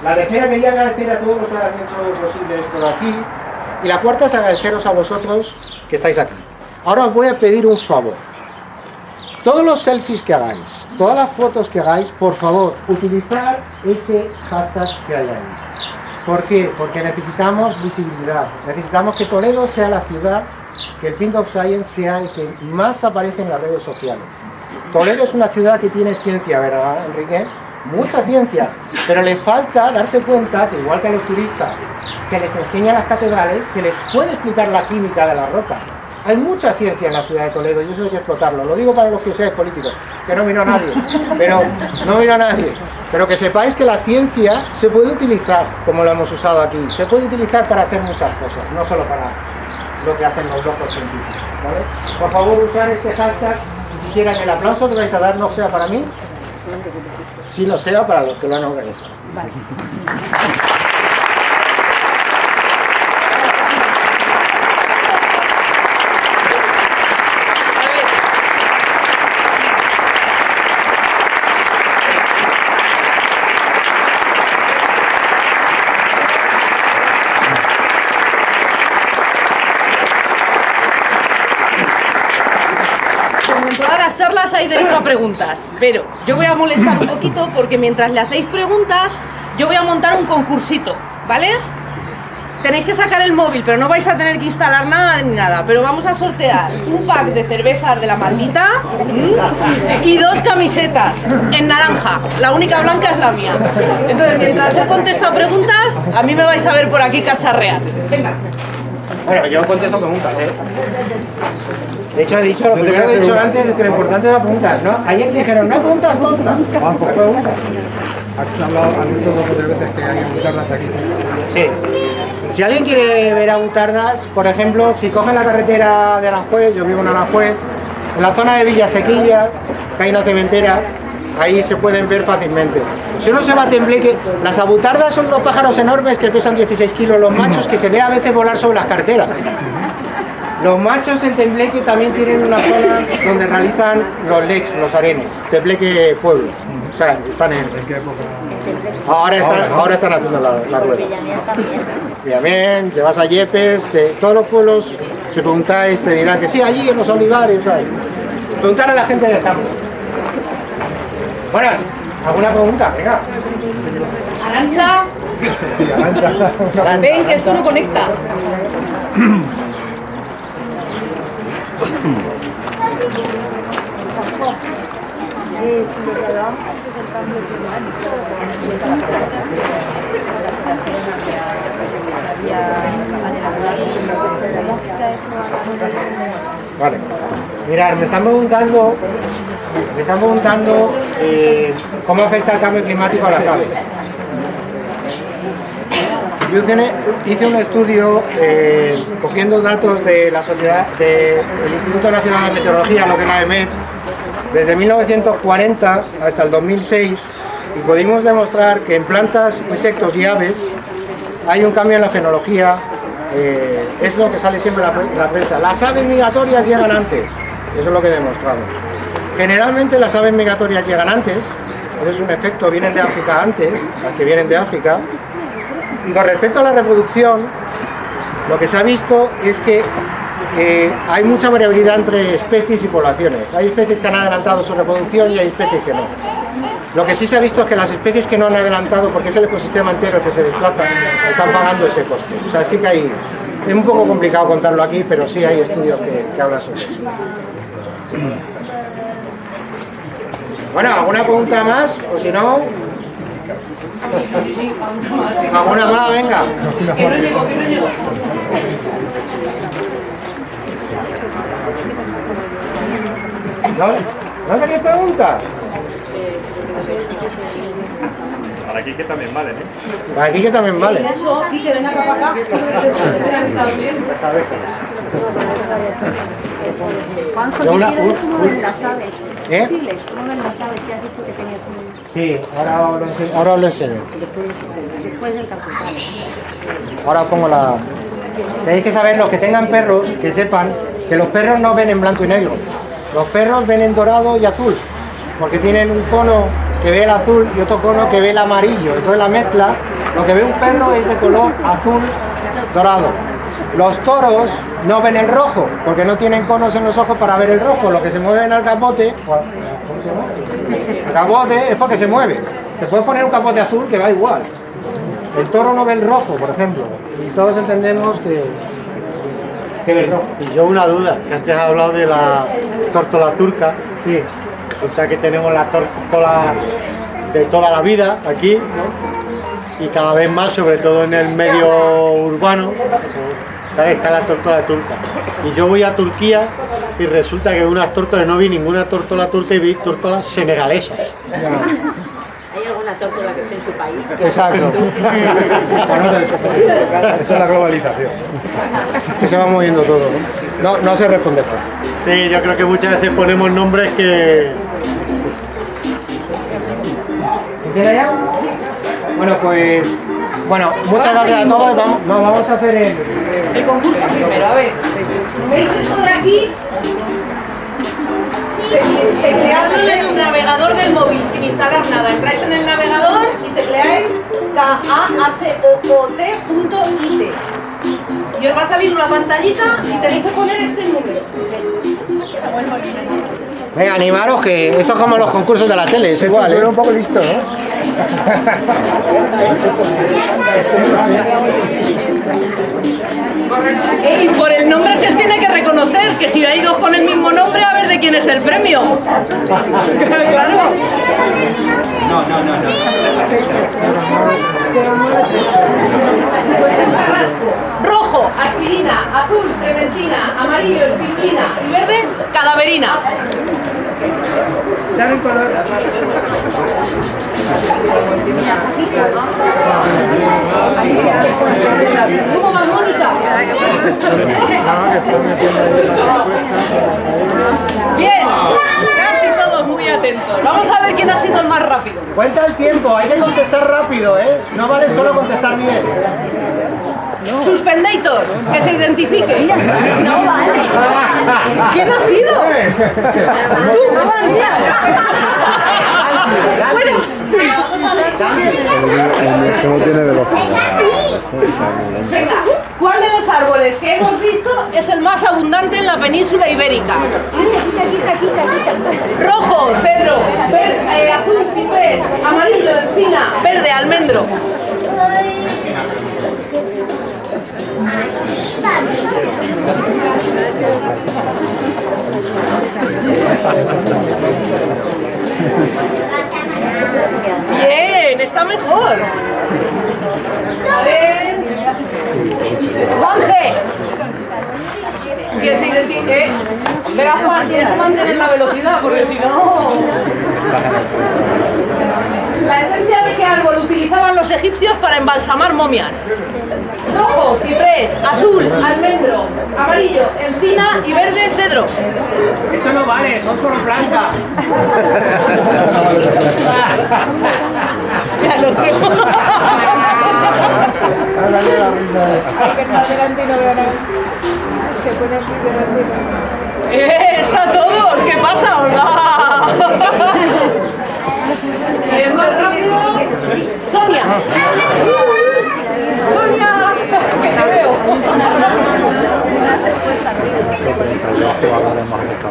La tercera, quería agradecer a todos los que han hecho posible esto de aquí. Y la cuarta es agradeceros a vosotros que estáis aquí. Ahora os voy a pedir un favor. Todos los selfies que hagáis, todas las fotos que hagáis, por favor, utilizar ese hashtag que hay ahí. ¿Por qué? Porque necesitamos visibilidad. Necesitamos que Toledo sea la ciudad, que el Pint of Science sea el que más aparece en las redes sociales. Toledo es una ciudad que tiene ciencia, ¿verdad, Enrique? Mucha ciencia, pero le falta darse cuenta que igual que a los turistas se les enseña las catedrales, se les puede explicar la química de las rocas. Hay mucha ciencia en la ciudad de Toledo y eso hay que explotarlo. Lo digo para los que seáis políticos, que no vino nadie, pero que sepáis que la ciencia se puede utilizar como lo hemos usado aquí. Se puede utilizar para hacer muchas cosas, no solo para lo que hacen los locos científicos, ¿vale? Por favor, usar este hashtag. Y quisiera que el aplauso que vais a dar no sea para mí, sí lo sea para los que lo han organizado. Vale. como en todas las charlas hay derecho a preguntas, pero yo voy a molestar un poquito porque mientras le hacéis preguntas, yo voy a montar un concursito, ¿vale? Tenéis que sacar el móvil, pero no vais a tener que instalar nada ni nada. Pero vamos a sortear un pack de cervezas de la maldita y 2 camisetas en naranja. La única blanca es la mía. Entonces, mientras yo contesto preguntas, a mí me vais a ver por aquí cacharrear. Venga. Bueno, yo contesto preguntas, ¿eh? De hecho, lo primero que he dicho antes es que lo importante es la pregunta, ¿no? Ayer dijeron, no hay preguntas tontas. Pues preguntas. Han dicho 2 o 3 veces que hay butardas aquí. Sí. Si alguien quiere ver a butardas, por ejemplo, si cogen la carretera de Aranjuez, yo vivo en Aranjuez, en la zona de Villasequilla, que hay una cementera, ahí se pueden ver fácilmente. Si uno se va a Tembleque, las abutardas son unos pájaros enormes que pesan 16 kilos, los machos, que se ve a veces volar sobre las carreteras. Los machos en Tembleque también tienen una zona donde realizan los lecs, los arenes, Tembleque Pueblo. O sea, están en... Ahora están haciendo la rueda. Villamien, te vas a Yepes, todos los pueblos, si preguntáis, te dirán que sí, allí en los olivares, ¿sabes? Preguntar a la gente de campo. Bueno, ¿alguna pregunta? Venga. Arantxa. Sí, Arantxa. Ven, que esto no conecta. Vale. Mirad, me están preguntando cómo afecta el cambio climático a las aves. Yo hice un estudio cogiendo datos de la sociedad del Instituto Nacional de Meteorología, lo que es la EMET, desde 1940 hasta el 2006, y pudimos demostrar que en plantas, insectos y aves hay un cambio en la fenología. Es lo que sale siempre en la prensa. Las aves migratorias llegan antes, eso es lo que demostramos. Generalmente las aves migratorias llegan antes, eso es un efecto, vienen de África antes, las que vienen de África. Y con respecto a la reproducción, lo que se ha visto es que hay mucha variabilidad entre especies y poblaciones. Hay especies que han adelantado su reproducción y hay especies que no. Lo que sí se ha visto es que las especies que no han adelantado, porque es el ecosistema entero que se desplaza, están pagando ese coste. O sea, sí que hay... Es un poco complicado contarlo aquí, pero sí hay estudios que hablan sobre eso. Bueno, ¿alguna pregunta más? O si no... ¿Alguna más? Venga. Que no llego. ¿No tenéis preguntas? Para aquí que también vale, ¿eh? Para aquí que también vale. Eso, Quique, ven acá para acá. Juanjo, Yo una- ¿qué quieres cómo ven las aves? ¿Eh? Posibles, ¿cómo ven las aves? Que has dicho que tenías un... Sí, ahora os lo enseño. Después del capital. Ahora os pongo la... Tenéis que saber, los que tengan perros, que sepan que los perros no ven en blanco y negro. Los perros ven en dorado y azul, porque tienen un cono que ve el azul y otro cono que ve el amarillo. Entonces la mezcla, lo que ve un perro es de color azul dorado. Los toros no ven el rojo, porque no tienen conos en los ojos para ver el rojo. Lo que se mueve en el capote, ¿cómo se llama? El capote es porque se mueve. Te puedes poner un capote azul que va igual. El toro no ve el rojo, por ejemplo. Y todos entendemos que ve el rojo. Y yo una duda, que antes has hablado de la tórtola turca. Sí. O sea que tenemos la tórtola de toda la vida aquí, ¿no? Y cada vez más, sobre todo en el medio urbano, está la tórtola turca. Y yo voy a Turquía y resulta que unas tórtolas, no vi ninguna tórtola turca y vi tórtolas senegalesas. ¿Hay alguna tórtola que esté en su país? Exacto. Esa es la globalización. Que se va moviendo todo, ¿no? No sé responder. Sí, yo creo que muchas veces ponemos nombres que... ¿Empieza ya? Bueno, pues... Bueno, muchas gracias a todos. Vamos a hacer El concurso primero, a ver. ¿Veis esto de aquí? Tecleadlo en el navegador del móvil sin instalar nada. Entráis en el navegador y tecleáis kahoot.it. Y os va a salir una pantallita y tenéis que poner este número. Venga, animaros, que esto es como los concursos de la tele, es igual, Tú eres un poco listo, ¿no? Y por el nombre se os tiene que reconocer, que si hay dos con el mismo nombre, a ver de quién es el premio. Claro. Rojo, aspirina, azul, trementina, amarillo, espirulina y verde, cadaverina. ¿Cómo va, Mónica? Bien, casi todos muy atentos. Vamos a ver quién ha sido el más rápido. Cuenta el tiempo, hay que contestar rápido, ¿eh? No vale solo contestar bien. Suspendator, que se identifique. No vale. ¿Quién ha sido? Tú, Bueno. ¿Cómo tiene velocidad? Venga, ¿cuál de los árboles que hemos visto es el más abundante en la península ibérica? Rojo, cedro, verde, azul, ciprés, amarillo, encina, verde, almendro. Bien, está mejor. A ver. Juanfe. Que se identifique. Venga, Juan, tienes que mantener la velocidad porque si no. La esencia de qué árbol utilizaban los egipcios para embalsamar momias. Rojo, ciprés, azul, almendro, amarillo, encina y verde, cedro. Esto no vale, son solo plantas. Ya lo tengo. ¡Está todos! ¿Qué pasa? ¡Hola! Es más rápido. ¡Sonia! ¡Sonia! Que te veo.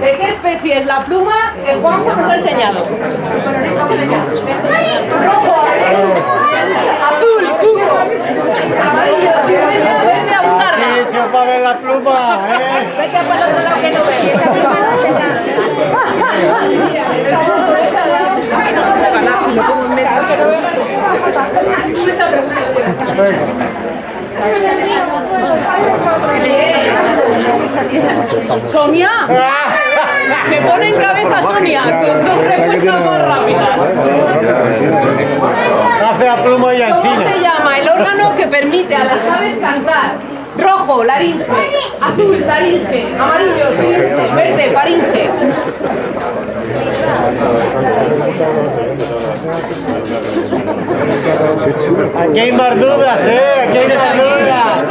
¿De qué especie es la pluma que Juanjo nos ha enseñado? Rojo, azul, fuego, amarillo, ciruela, verde, abutarga. ¡Silencio para ver la pluma! Vete para el otro lado que no ves. Esa pluma no se da. ¡Sonia! Se pone en cabeza Sonia con dos respuestas más rápidas. Hace la pluma y ¿Cómo encina. se llama el órgano que permite a las aves cantar? Rojo, laringe, azul, laringe, amarillo, siringe, verde, faringe. Aquí hay más dudas, aquí hay más dudas.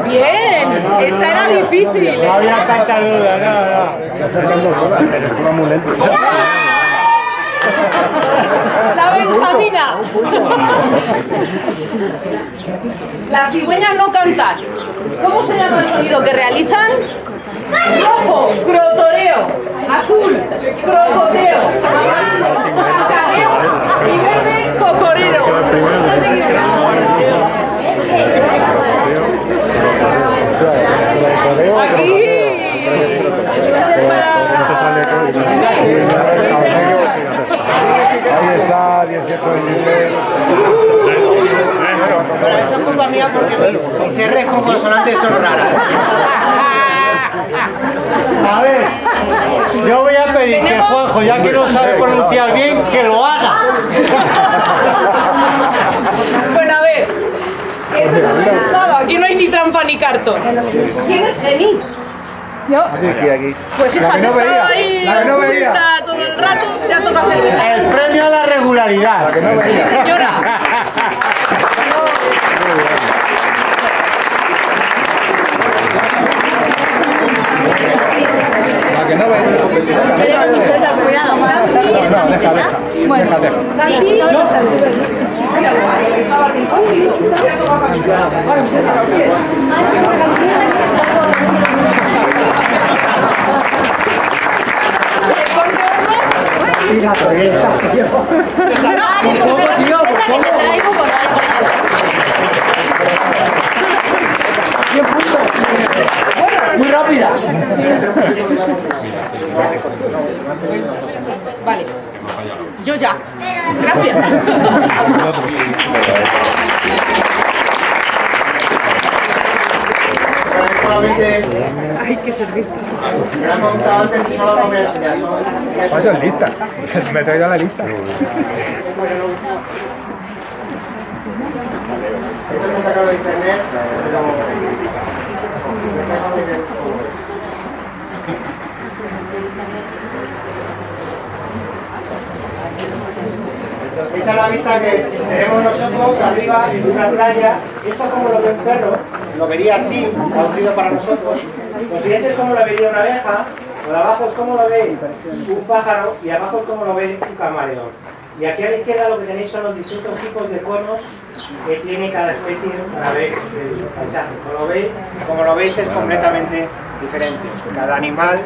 Bien, esta era difícil. No había tanta duda, no. Está acercando todas, pero esto va muy lento. La benjamina. Las cigüeñas no cantan. ¿Cómo se llama el sonido que realizan? Rojo, crotoreo. Azul, crocodeo. Amarillo, cacareo. Y verde, cocorero. Aquí. Ahí está, 18 de nivel. Pero eso es culpa mía porque mis R's con consonantes son raras. A ver, yo voy a pedir que Juanjo, ya que no sabe pronunciar bien, que lo haga. Bueno, a ver. Este es el resultado. Aquí no hay ni trampa ni cartón. ¿Quién es Emi? ¿Yo? Aquí. Pues hija, has no estado veía, ahí la que no veía. oculta todo el rato, te ha tocado hacer. El premio a la regularidad. Sí, señora. La que no veía. Cuidado, No, deja. Santi, estaba rincón y te ha tocado caminar. mira, Muy rápida. Vale. Yo ya. Gracias. Hay que servir. Me han contado antes y solo lo voy a enseñar. Paso en lista. Me he traído la lista. Esto se ha sacado de internet, esa es la vista que tenemos nosotros arriba en una playa. Esto como lo ve un perro, lo vería así, traducido para nosotros. Lo siguiente es como lo vería una abeja, lo de abajo es como lo ve un pájaro y abajo es como lo ve un camaleón. Y aquí a la izquierda lo que tenéis son los distintos tipos de conos que tiene cada especie para ver el paisaje. Como lo veis es completamente diferente. Cada animal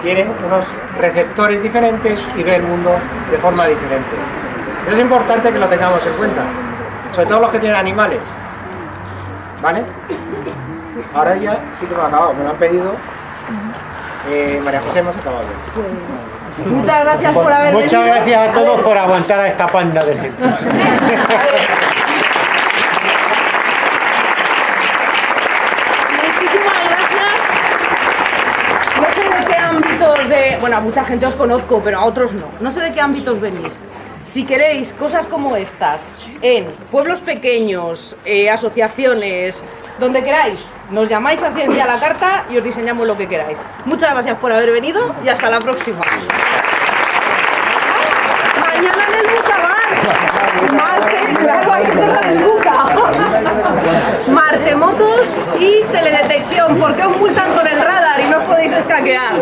tiene unos receptores diferentes y ve el mundo de forma diferente. Es importante que lo tengamos en cuenta, sobre todo los que tienen animales. ¿Vale? Ahora ya sí que me ha acabado, me lo han pedido. María José, hemos acabado ya. Muchas gracias por haber venido. Muchas gracias a todos por aguantar a esta panda de gente. Muchísimas gracias. No sé de qué ámbitos de... Bueno, a mucha gente os conozco, pero a otros no. No sé de qué ámbitos venís. Si queréis cosas como estas en pueblos pequeños, asociaciones, donde queráis, nos llamáis a Ciencia a la Carta y os diseñamos lo que queráis. Muchas gracias por haber venido y hasta la próxima. Mañana en el Bucabar. Claro, hay que cerrar el Buca. Martemotos y teledetección. ¿Por qué os multan con el radar y no os podéis escaquear?